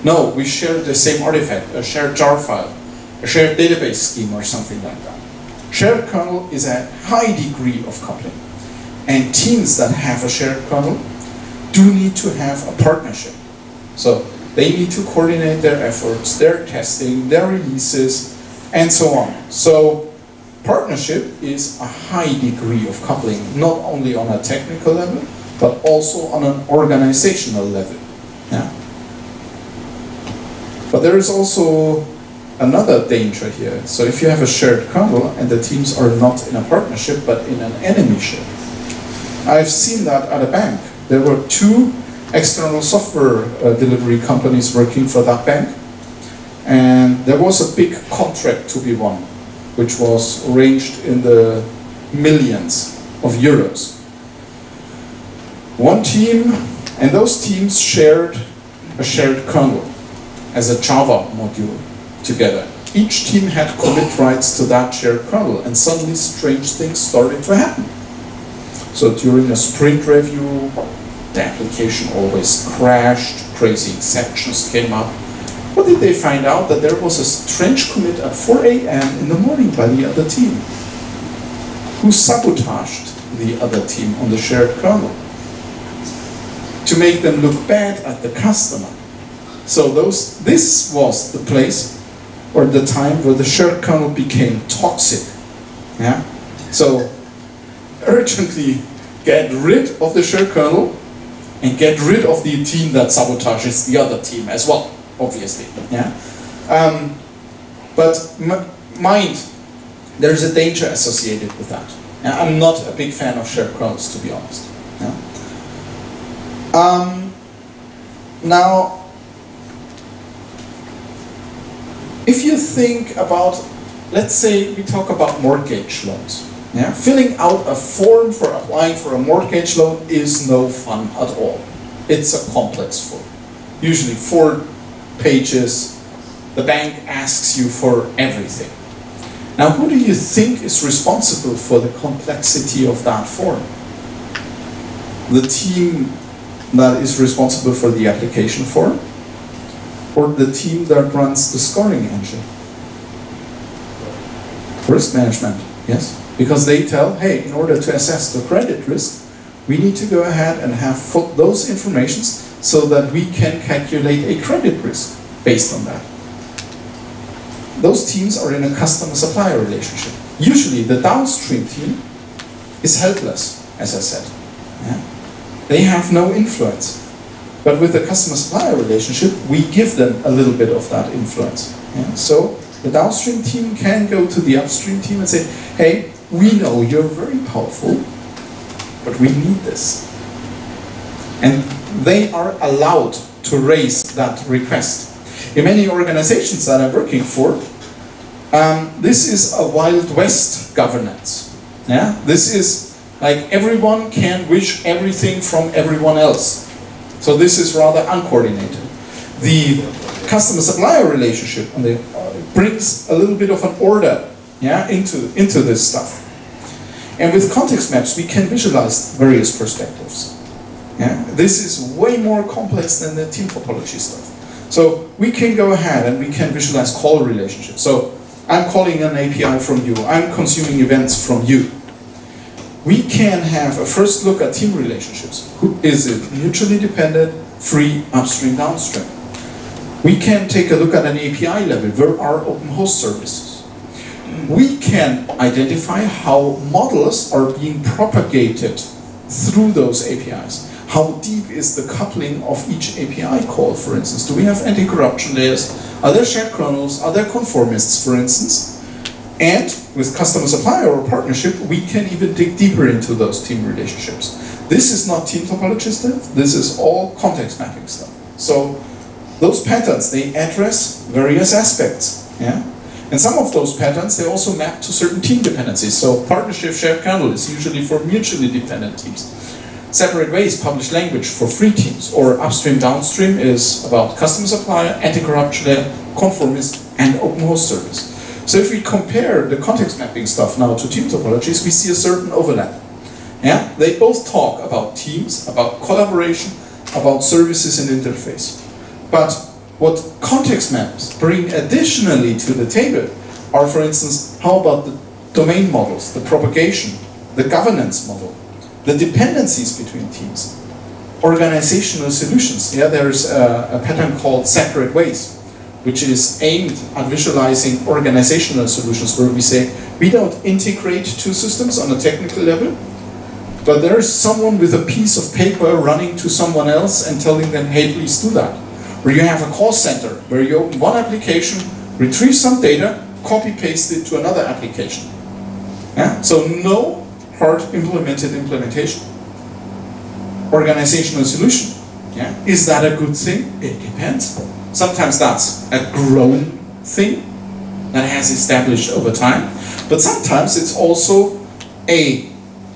No, we share the same artifact, a shared jar file, a shared database scheme or something like that. Shared kernel is a high degree of coupling. And teams that have a shared kernel do need to have a partnership. So they need to coordinate their efforts, their testing, their releases, and so on. So partnership is a high degree of coupling, not only on a technical level, but also on an organizational level. Yeah? But there is also another danger here. So if you have a shared kernel and the teams are not in a partnership, but in an enemyship. I've seen that at a bank. There were two external software delivery companies working for that bank. And there was a big contract to be won, which was ranged in the millions of euros. One team, and those teams shared a shared kernel as a Java module together. Each team had commit rights to that shared kernel, and suddenly strange things started to happen. So during a sprint review, The application always crashed, crazy exceptions came up. What did they find out? That there was a strange commit at 4 a.m. in the morning by the other team, who sabotaged the other team on the shared kernel to make them look bad at the customer. So this was the place or the time where the shared kernel became toxic. Yeah? So urgently get rid of the shared kernel and get rid of the team that sabotages the other team as well, obviously. Yeah? But mind, there's a danger associated with that. Yeah? I'm not a big fan of shared kernels, to be honest. Yeah? Now, if you think about, let's say we talk about mortgage loans. Yeah? Filling out a form for applying for a mortgage loan is no fun at all. It's a complex form. Usually 4 pages. The bank asks you for everything. Now, who do you think is responsible for the complexity of that form? The team that is responsible for the application form, or the team that runs the scoring engine? Risk management, yes. Because they tell, hey, in order to assess the credit risk, we need to go ahead and have those informations so that we can calculate a credit risk based on that. Those teams are in a customer-supplier relationship. Usually the downstream team is helpless, as I said. Yeah? They have no influence. But with the customer-supplier relationship, we give them a little bit of that influence. Yeah? So the downstream team can go to the upstream team and say, hey, we know you're very powerful, but we need this. And they are allowed to raise that request. In many organizations that I'm working for, this is a Wild West governance. Yeah? This is like everyone can wish everything from everyone else. So this is rather uncoordinated. The customer-supplier relationship brings a little bit of an order, yeah, into this stuff. And with context maps, we can visualize various perspectives. Yeah? This is way more complex than the team topology stuff. So we can go ahead and we can visualize call relationships. So I'm calling an API from you. I'm consuming events from you. We can have a first look at team relationships. Who is it? Mutually dependent, free, upstream, downstream. We can take a look at an API level. Where are open host services? We can identify how models are being propagated through those APIs. How deep is the coupling of each API call, for instance? Do we have anti-corruption layers? Are there shared kernels? Are there conformists, for instance? And with customer-supplier or partnership, we can even dig deeper into those team relationships. This is not team topology stuff. This is all context mapping stuff. So those patterns, they address various aspects. Yeah? And some of those patterns, they also map to certain team dependencies. So partnership shared kernel is usually for mutually dependent teams. Separate ways, published language for free teams, or upstream downstream is about customer supplier, anti-corruption layer, conformist, and open host service. So if we compare the context mapping stuff now to team topologies, we see a certain overlap. Yeah? They both talk about teams, about collaboration, about services and interface. But what context maps bring additionally to the table are, for instance, how about the domain models, the propagation, the governance model, the dependencies between teams, organizational solutions. Yeah, there's a pattern called separate ways, which is aimed at visualizing organizational solutions where we say, we don't integrate two systems on a technical level, but there is someone with a piece of paper running to someone else and telling them, hey, please do that. Where you have a call center, where you open one application, retrieve some data, copy-paste it to another application. Yeah? So no hard implemented implementation. Organizational solution. Yeah? Is that a good thing? It depends. Sometimes that's a grown thing that has established over time, but sometimes it's also a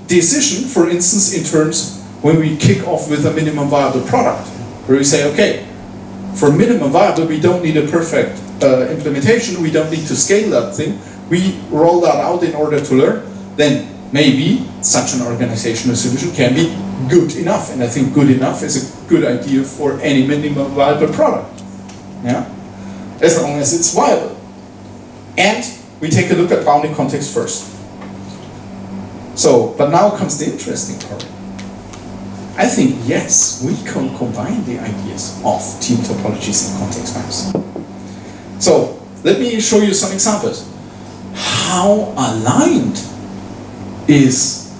decision, for instance, in terms when we kick off with a minimum viable product, where we say, okay, for minimum viable, we don't need a perfect implementation, we don't need to scale that thing, we roll that out in order to learn, then maybe such an organizational solution can be good enough. And I think good enough is a good idea for any minimum viable product. Yeah? As long as it's viable. And we take a look at bounded context first. So, but now comes the interesting part. I think, yes, we can combine the ideas of team topologies and context maps. So, let me show you some examples. How aligned is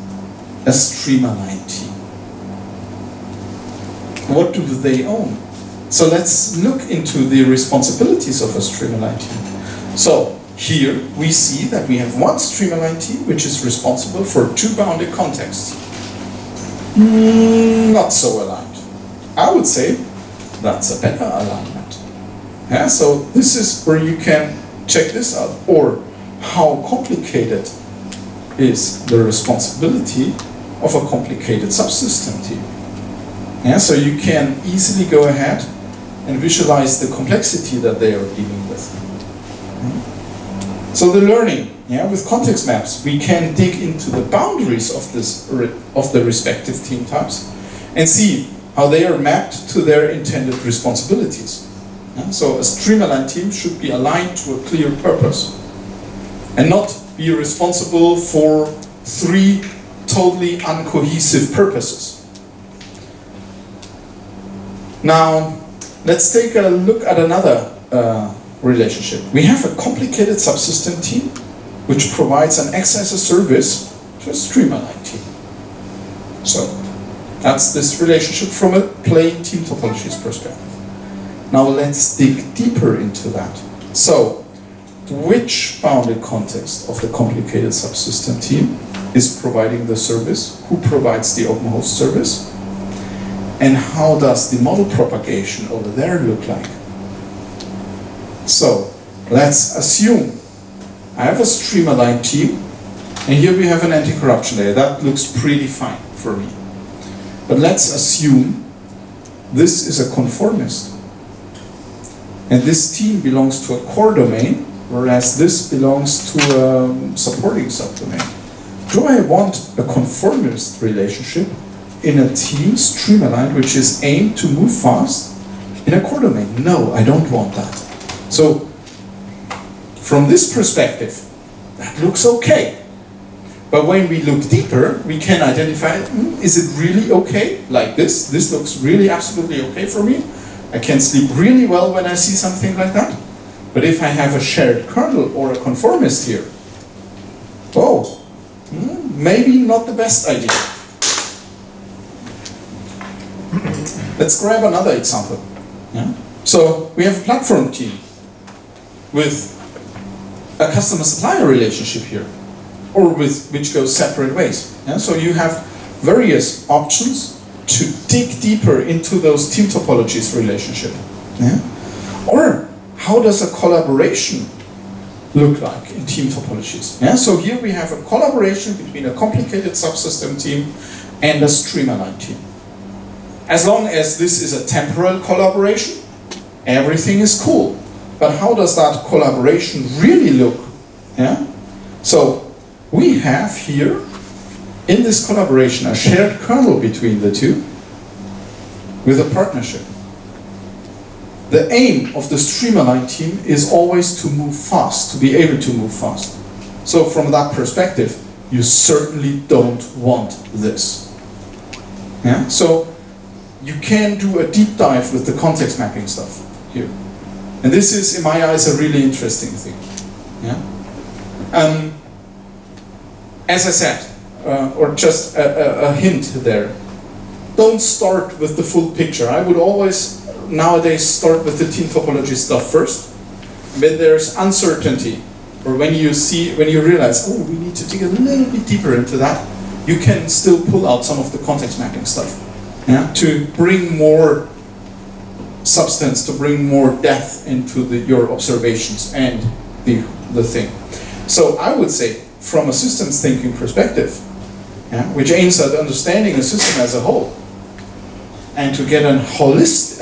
a stream-aligned team? What do they own? So let's look into the responsibilities of a stream-aligned team. So, here we see that we have one stream-aligned team which is responsible for two bounded contexts. Not so aligned. I would say that's a better alignment. Yeah, so this is where you can check this out. Or how complicated is the responsibility of a complicated subsystem team. Yeah, so you can easily go ahead and visualize the complexity that they are dealing with. So the learning, yeah, with context maps, we can dig into the boundaries of the respective team types and see how they are mapped to their intended responsibilities. Yeah? So a stream-aligned team should be aligned to a clear purpose and not be responsible for three totally uncohesive purposes. Now, let's take a look at another relationship. We have a complicated subsystem team which provides an X as a service to a stream-aligned team. So that's this relationship from a plain team topologies perspective. Now let's dig deeper into that. So which bounded context of the complicated subsystem team is providing the service? Who provides the open host service? And how does the model propagation over there look like? So let's assume I have a stream-aligned team, and here we have an anti-corruption layer. That looks pretty fine for me. But let's assume this is a conformist. And this team belongs to a core domain, whereas this belongs to a supporting subdomain. Do I want a conformist relationship in a team stream-aligned which is aimed to move fast in a core domain? No, I don't want that. So, from this perspective, that looks okay. But when we look deeper, we can identify, is it really okay? Like this? This looks really absolutely okay for me. I can sleep really well when I see something like that. But if I have a shared kernel or a conformist here, oh, maybe not the best idea. Let's grab another example. Yeah? So we have a platform team with a customer-supplier relationship here, or with which goes separate ways. Yeah? So you have various options to dig deeper into those team topologies relationship. Yeah? Or how does a collaboration look like in team topologies? Yeah? So here we have a collaboration between a complicated subsystem team and a stream-aligned team. As long as this is a temporal collaboration, everything is cool. But how does that collaboration really look? Yeah? So we have here in this collaboration a shared kernel between the two with a partnership. The aim of the stream-aligned team is always to move fast, to be able to move fast. So from that perspective, you certainly don't want this. Yeah? So you can do a deep dive with the context mapping stuff here. And this is, in my eyes, a really interesting thing. Yeah? As I said, or just a hint there, don't start with the full picture. I would always, nowadays, start with the team topology stuff first. When there's uncertainty, or when you realize, oh, we need to dig a little bit deeper into that, you can still pull out some of the context mapping stuff. Yeah? To bring more substance, to bring more depth into your observations and the thing. So I would say, from a systems thinking perspective, yeah, which aims at understanding a system as a whole, and to get a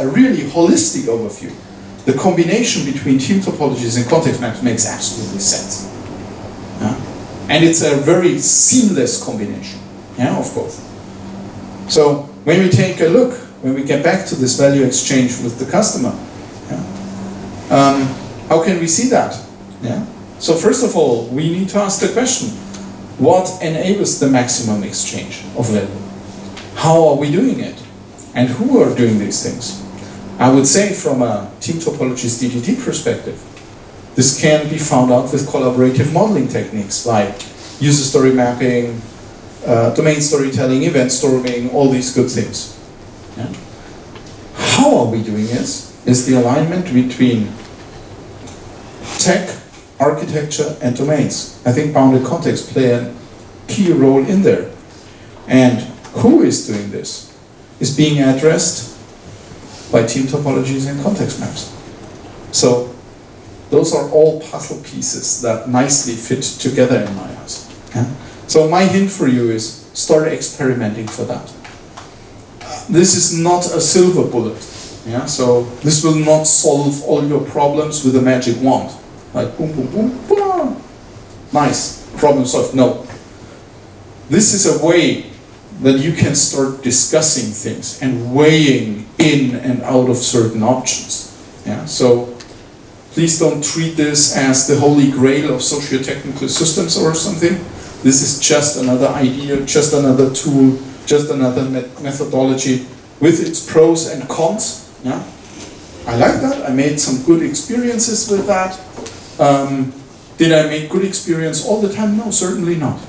really holistic overview, the combination between team topologies and context maps makes absolutely sense. Yeah? And it's a very seamless combination, yeah, of course. So when we take a look, when we get back to this value exchange with the customer, yeah, how can we see that? Yeah? So first of all, we need to ask the question, what enables the maximum exchange of value? How are we doing it? And who are doing these things? I would say from a Team Topologies DDD perspective, this can be found out with collaborative modeling techniques like user story mapping, domain storytelling, event storming, all these good things. Yeah? How are we doing this? Is the alignment between tech, architecture, and domains. I think bounded context play a key role in there. And who is doing this is being addressed by team topologies and context maps. So those are all puzzle pieces that nicely fit together in my eyes. Yeah? So my hint for you is start experimenting for that. This is not a silver bullet. Yeah? So this will not solve all your problems with a magic wand. Like boom, boom, boom, boom. Nice, problem solved. No. This is a way that you can start discussing things and weighing in and out of certain options. Yeah? So please don't treat this as the holy grail of socio-technical systems or something. This is just another idea, just another tool, just another methodology with its pros and cons. Yeah? I like that. I made some good experiences with that. Did I make good experience all the time? No, certainly not.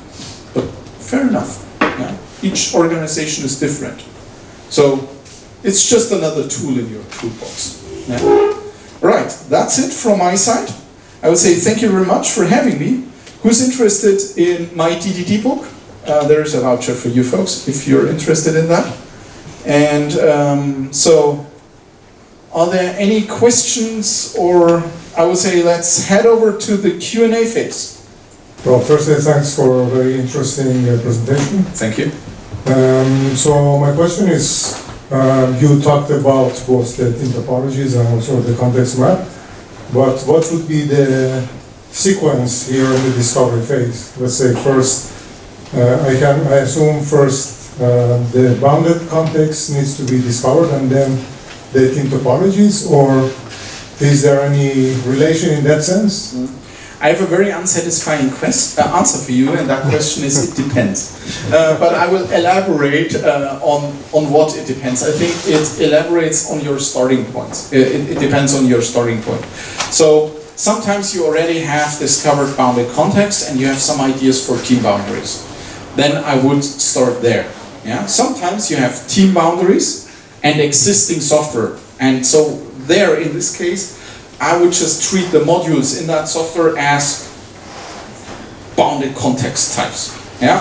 But fair enough. Yeah? Each organization is different. So it's just another tool in your toolbox. Yeah? Right, that's it from my side. I would say thank you very much for having me. Who's interested in my DDD book? There is a voucher for you folks if you're interested in that. And so, are there any questions, or I would say let's head over to the Q&A phase. Well, firstly, thanks for a very interesting presentation. Thank you. So my question is, you talked about both the team topologies and also the context map, but what would be the sequence here in the discovery phase? Let's say first, I assume first the bounded context needs to be discovered and then the team topologies, or is there any relation in that sense? I have a very unsatisfying answer for you, and that question is it depends. But I will elaborate on what it depends. I think it elaborates on your starting points. It depends on your starting point. So sometimes you already have discovered bounded context and you have some ideas for team boundaries. Then I would start there. Yeah? Sometimes you have team boundaries and existing software. And so there, in this case, I would just treat the modules in that software as bounded context types. Yeah?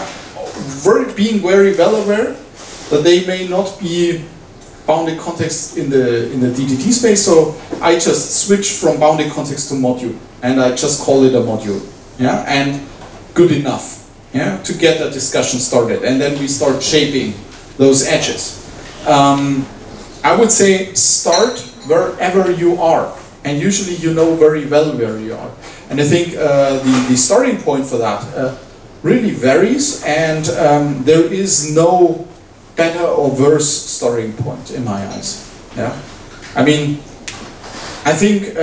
Being very well aware that they may not be bounded context in the DDD space, so I just switch from bounded context to module, and I just call it a module. Yeah? And good enough, yeah, to get a discussion started, and then we start shaping those edges. I would say start wherever you are. And usually you know very well where you are. And I think the starting point for that really varies, and there is no better or worse starting point in my eyes. Yeah? I mean, I think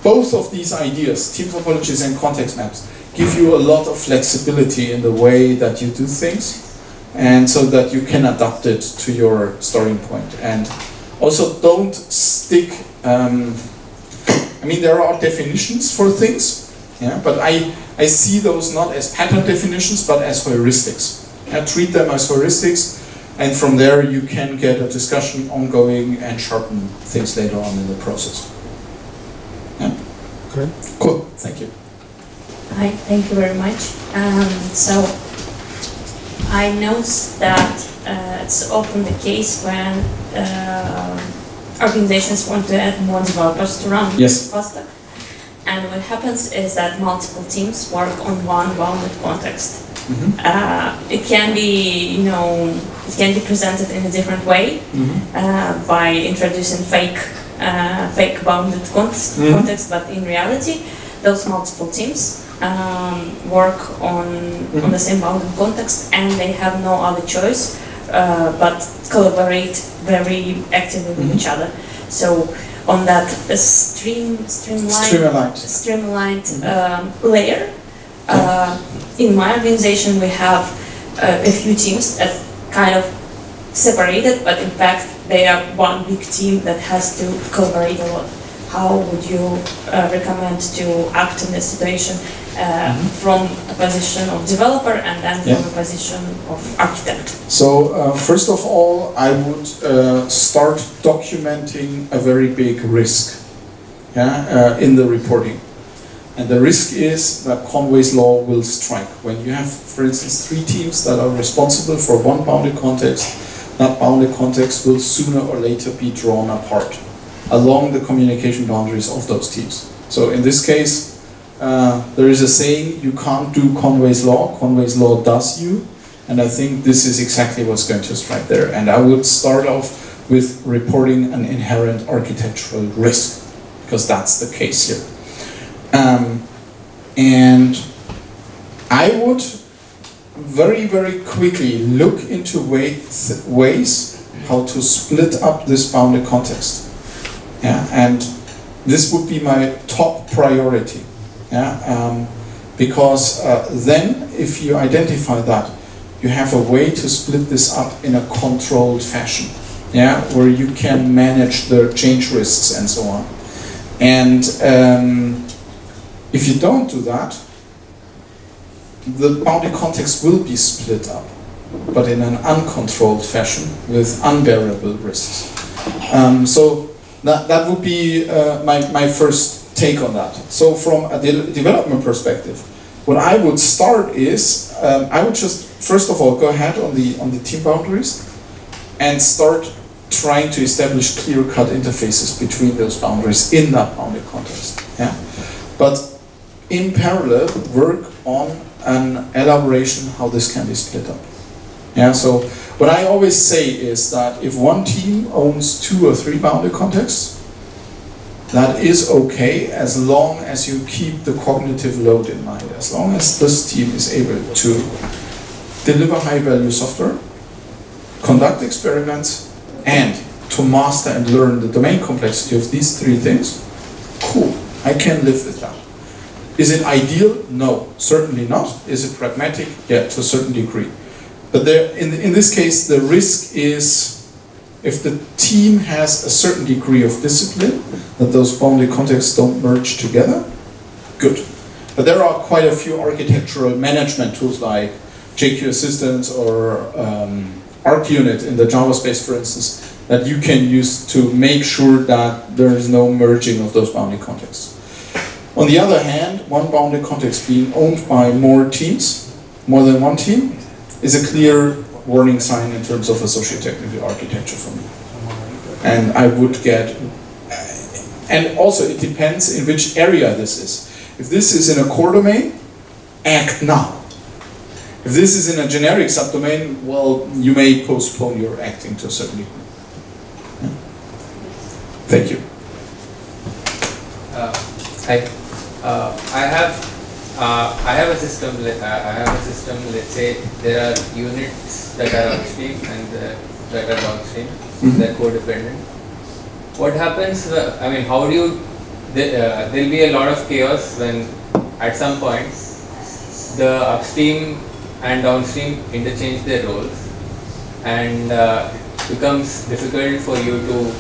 both of these ideas, team topologies and context maps, give you a lot of flexibility in the way that you do things, and so that you can adapt it to your starting point. And also don't stick I mean, there are definitions for things, yeah, but I see those not as pattern definitions, but as heuristics. I treat them as heuristics, and from there you can get a discussion ongoing and sharpen things later on in the process. Yeah? Okay. Cool, thank you. Hi, thank you very much. So, I noticed that it's often the case when organizations want to add more developers to run faster. And what happens is that multiple teams work on one bounded context. Mm-hmm. It can be, it can be presented in a different way, mm-hmm. By introducing fake bounded context, but in reality, those multiple teams work on the same bounded context, and they have no other choice but collaborate very actively with each other. So on that streamlined layer, in my organization we have a few teams that kind of separated, but in fact they are one big team that has to collaborate a lot. How would you recommend to act in this situation from a position of developer and then from a position of architect? So first of all, I would start documenting a very big risk in the reporting. And the risk is that Conway's law will strike. When you have, for instance, 3 teams that are responsible for one bounded context, that bounded context will sooner or later be drawn apart along the communication boundaries of those teams. So in this case, there is a saying, you can't do Conway's law does you, and I think this is exactly what's going to strike there. And I would start off with reporting an inherent architectural risk, because that's the case here. And I would very, very quickly look into ways how to split up this bounded context. And this would be my top priority. Because then, if you identify that, you have a way to split this up in a controlled fashion, where you can manage the change risks and so on. And if you don't do that, the bounded context will be split up, but in an uncontrolled fashion with unbearable risks. So that would be my first take on that. So from a development perspective, what I would start is, I would just first of all go ahead on the team boundaries and start trying to establish clear-cut interfaces between those boundaries in that bounded context. But in parallel, work on an elaboration how this can be split up. So what I always say is that if one team owns 2 or 3 bounded contexts, that is okay as long as you keep the cognitive load in mind, as long as this team is able to deliver high-value software, conduct experiments, and to master and learn the domain complexity of these 3 things. Cool, I can live with that. Is it ideal? No, certainly not. Is it pragmatic? Yeah, to a certain degree. But there, in this case, the risk is, if the team has a certain degree of discipline, that those bounded contexts don't merge together, good. But there are quite a few architectural management tools like JQ Assistance or ArcUnit in the Java space, for instance, that you can use to make sure that there is no merging of those bounded contexts. On the other hand, one bounded context being owned by more teams, more than one team, is a clear warning sign in terms of a socio-technical architecture for me. And I would get, and also it depends in which area this is. If this is in a core domain, act now. If this is in a generic subdomain, well, you may postpone your acting to a certain degree. Thank you. I have a system. Let's say there are units that are upstream and that are downstream. They're codependent. What happens? I mean, how do you? There'll be a lot of chaos when, at some point, the upstream and downstream interchange their roles, and it becomes difficult for you to,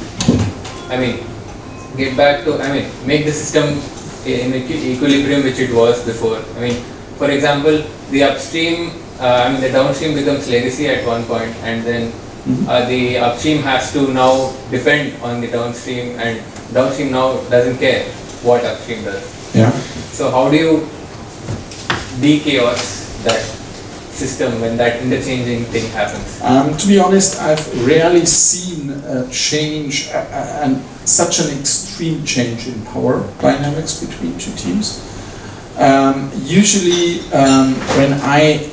get back to, make the system in equilibrium which it was before. For example, the upstream, the downstream becomes legacy at one point, and then the upstream has to now depend on the downstream, and downstream now doesn't care what upstream does. Yeah. So how do you de-chaos that system when that interchanging thing happens? To be honest, I've rarely seen a change, and such an extreme change in power dynamics between 2 teams. Usually, when I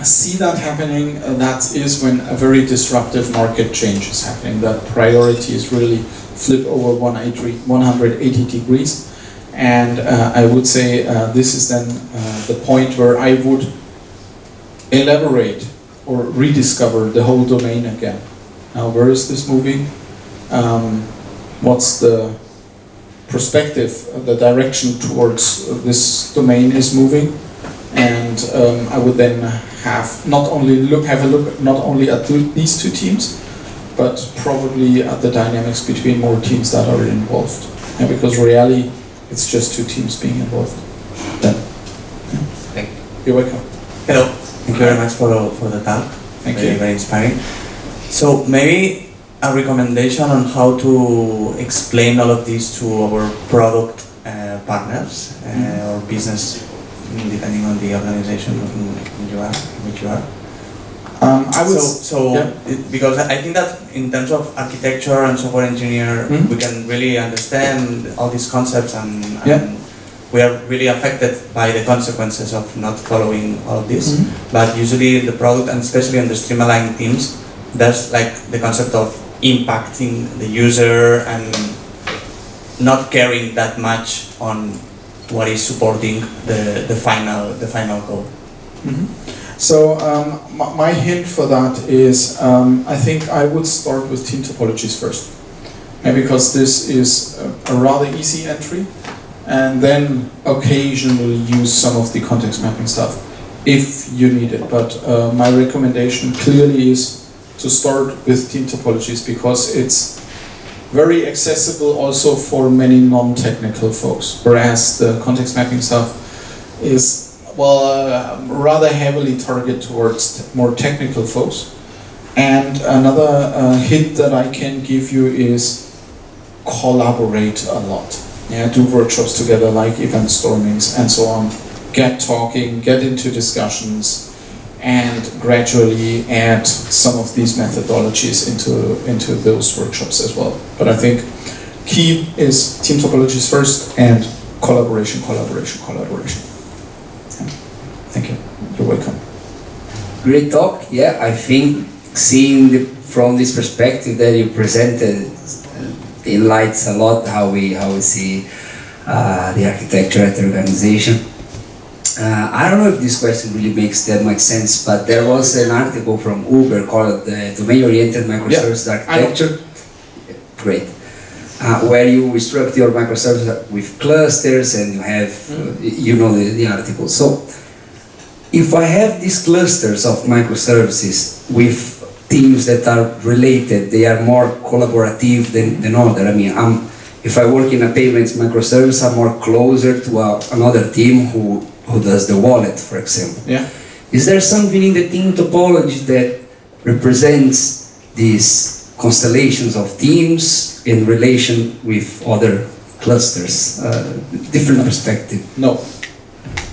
see that happening, that is when a very disruptive market change is happening. That priorities really flip over 180 degrees, And I would say this is then the point where I would elaborate or rediscover the whole domain again. Now, where is this moving? What's the perspective, the direction towards this domain is moving? And I would then have a look not only at these two teams, but probably at the dynamics between more teams that are involved. And because really, it's just two teams being involved. Then, yeah. Thank you. You're welcome. Hello. Thank you very much for the talk. Thank you. Very inspiring. So maybe a recommendation on how to explain all of this to our product partners or business, depending on the organization in which you are. I would because I think that in terms of architecture and software engineer, we can really understand all these concepts, and we are really affected by the consequences of not following all of this. But usually the product, and especially on the streamlined teams, there's like the concept of impacting the user and not caring that much on what is supporting the final code. So my hint for that is I think I would start with Team Topologies first, and because this is a rather easy entry, and then occasionally use some of the context mapping stuff if you need it. But my recommendation clearly is to start with Team Topologies because it's very accessible also for many non-technical folks, whereas the context mapping stuff is rather heavily targeted towards more technical folks. And another hint that I can give you is collaborate a lot. Yeah, do workshops together like event stormings and so on. Get talking, get into discussions, and gradually add some of these methodologies into those workshops as well. But I think key is Team Topologies first and collaboration. Thank you. You're welcome. Great talk. Yeah, I think seeing from this perspective that you presented enlightens a lot how we see the architecture at the organization. I don't know if this question really makes that much sense, but there was an article from Uber called Domain-Oriented Microservice Architecture. Great. Where you instruct your microservices with clusters and you have, the article. So, if I have these clusters of microservices with teams that are related, they are more collaborative than other. I mean, if I work in a payments microservice, I'm more closer to another team who does the wallet, for example. Yeah. Is there something in the team topology that represents these constellations of teams in relation with other clusters? Different perspective. No.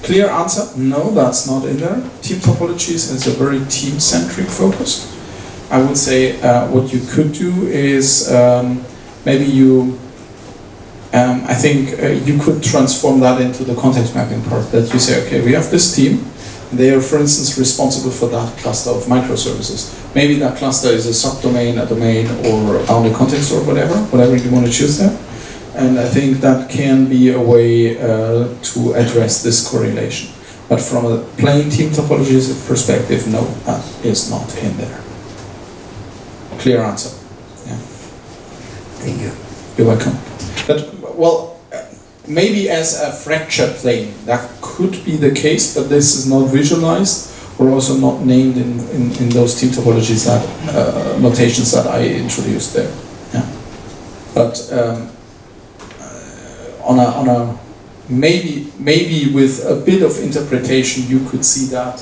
Clear answer, no, that's not in there. Team Topologies has a very team-centric focus. I would say what you could do is maybe you, I think you could transform that into the context mapping part, that you say, okay, we have this team, they are, for instance, responsible for that cluster of microservices. Maybe that cluster is a subdomain, a domain, or bounded context, or whatever you want to choose there. And I think that can be a way to address this correlation. But from a plain Team Topologies perspective, no, that is not in there. Clear answer. Yeah. Thank you. You're welcome. But, well, maybe as a fracture plane, that could be the case, but this is not visualized or also not named in those Team Topologies that notations that I introduced there. Yeah. But on a maybe with a bit of interpretation, you could see that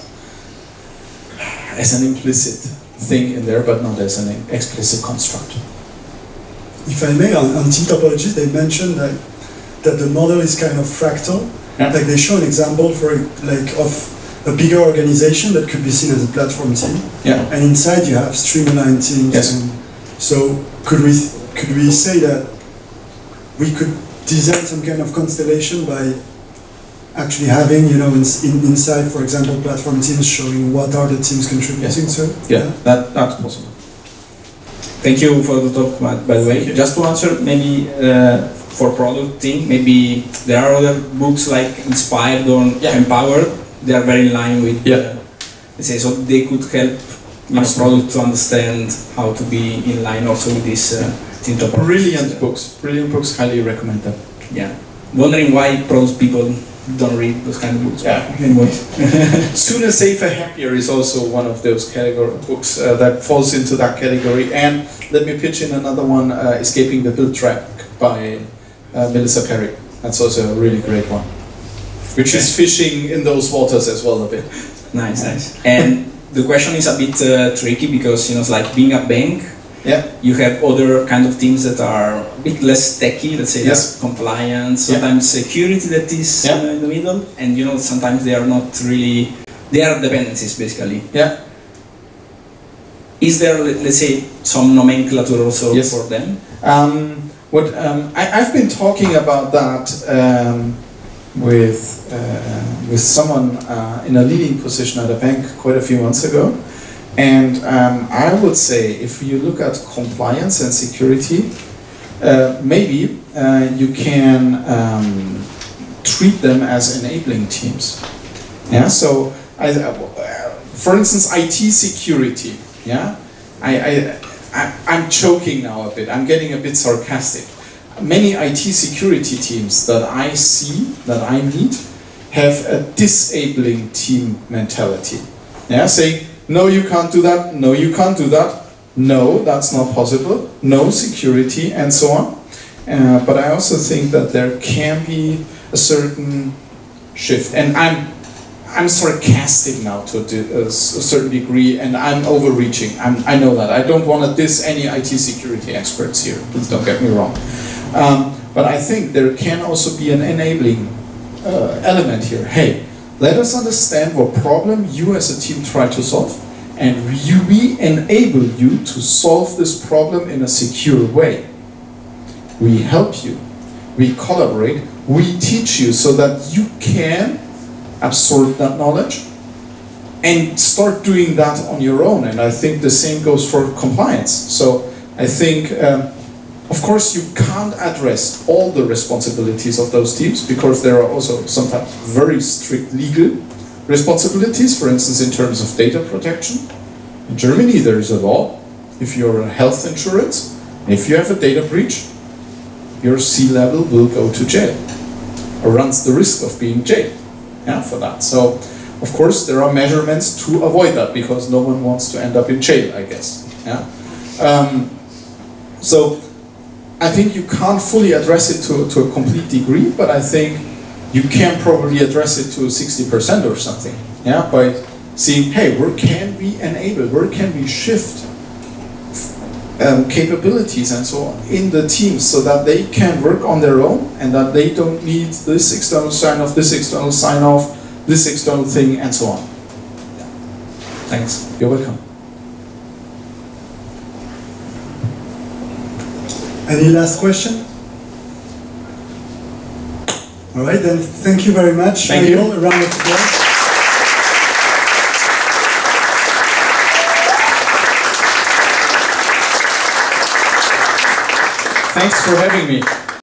as an implicit thing in there, but not as an explicit construct. If I may, on Team Topologies, they mentioned that the model is kind of fractal. Yeah. Like they show an example of a bigger organization that could be seen as a platform team. Yeah. And inside you have streamlined teams. Yes. And so could we say that we could design some kind of constellation by actually having, inside, for example, platform teams showing what are the teams contributing to it? Yeah, that's possible. Thank you for the talk, Matt, by the way. Just to answer maybe for product thing. Maybe there are other books like Inspired or Empowered. They are very in line with, let's say, so they could help product to understand how to be in line also with this Team Topologies. Brilliant books, highly recommend them. Yeah, wondering why product people don't read those kind of books. Yeah. Anyway. Sooner, Safer, Happier is also one of those books that falls into that category. And let me pitch in another one, Escaping the Build Trap by Melissa Perry. That's also a really great one, which is fishing in those waters as well a bit. Nice, nice. And the question is a bit tricky because, you know, it's like being a bank. Yeah. You have other kind of teams that are a bit less techy, let's say, like compliance, sometimes security that is in the middle, and you know, sometimes they are not really, they are dependencies basically. Yeah. Is there, let's say, some nomenclature also for them? I've been talking about that with someone in a leading position at a bank quite a few months ago. And I would say, if you look at compliance and security, maybe you can treat them as enabling teams. Yeah. So, for instance, IT security. Yeah. I'm choking now a bit. I'm getting a bit sarcastic. Many IT security teams that I see, that I meet, have a disabling team mentality. Yeah. Saying, no, you can't do that. No, you can't do that. No, that's not possible. No security, and so on. But I also think that there can be a certain shift, and I'm sarcastic now to a certain degree, and I'm overreaching. I know that. I don't want to diss any IT security experts here. Please don't get me wrong. But I think there can also be an enabling element here. Hey, let us understand what problem you as a team try to solve, and we enable you to solve this problem in a secure way. We help you, we collaborate, we teach you so that you can absorb that knowledge and start doing that on your own. And I think the same goes for compliance. So I think, of course, you can't address all the responsibilities of those teams, because there are also sometimes very strict legal responsibilities, for instance, in terms of data protection. In Germany, there is a law. If you're a health insurance, if you have a data breach, your C-level will go to jail, or runs the risk of being jailed for that. So, of course, there are measurements to avoid that, because no one wants to end up in jail, I guess. Yeah. So, I think you can't fully address it to a complete degree, but I think you can probably address it to 60% or something, by seeing, hey, where can we enable, where can we shift capabilities and so on in the teams so that they can work on their own, and that they don't need this external sign-off, this external sign-off, this external thing, and so on. Thanks. You're welcome. Any last question? All right, then thank you very much. Thank you. A round of applause. Thanks for having me.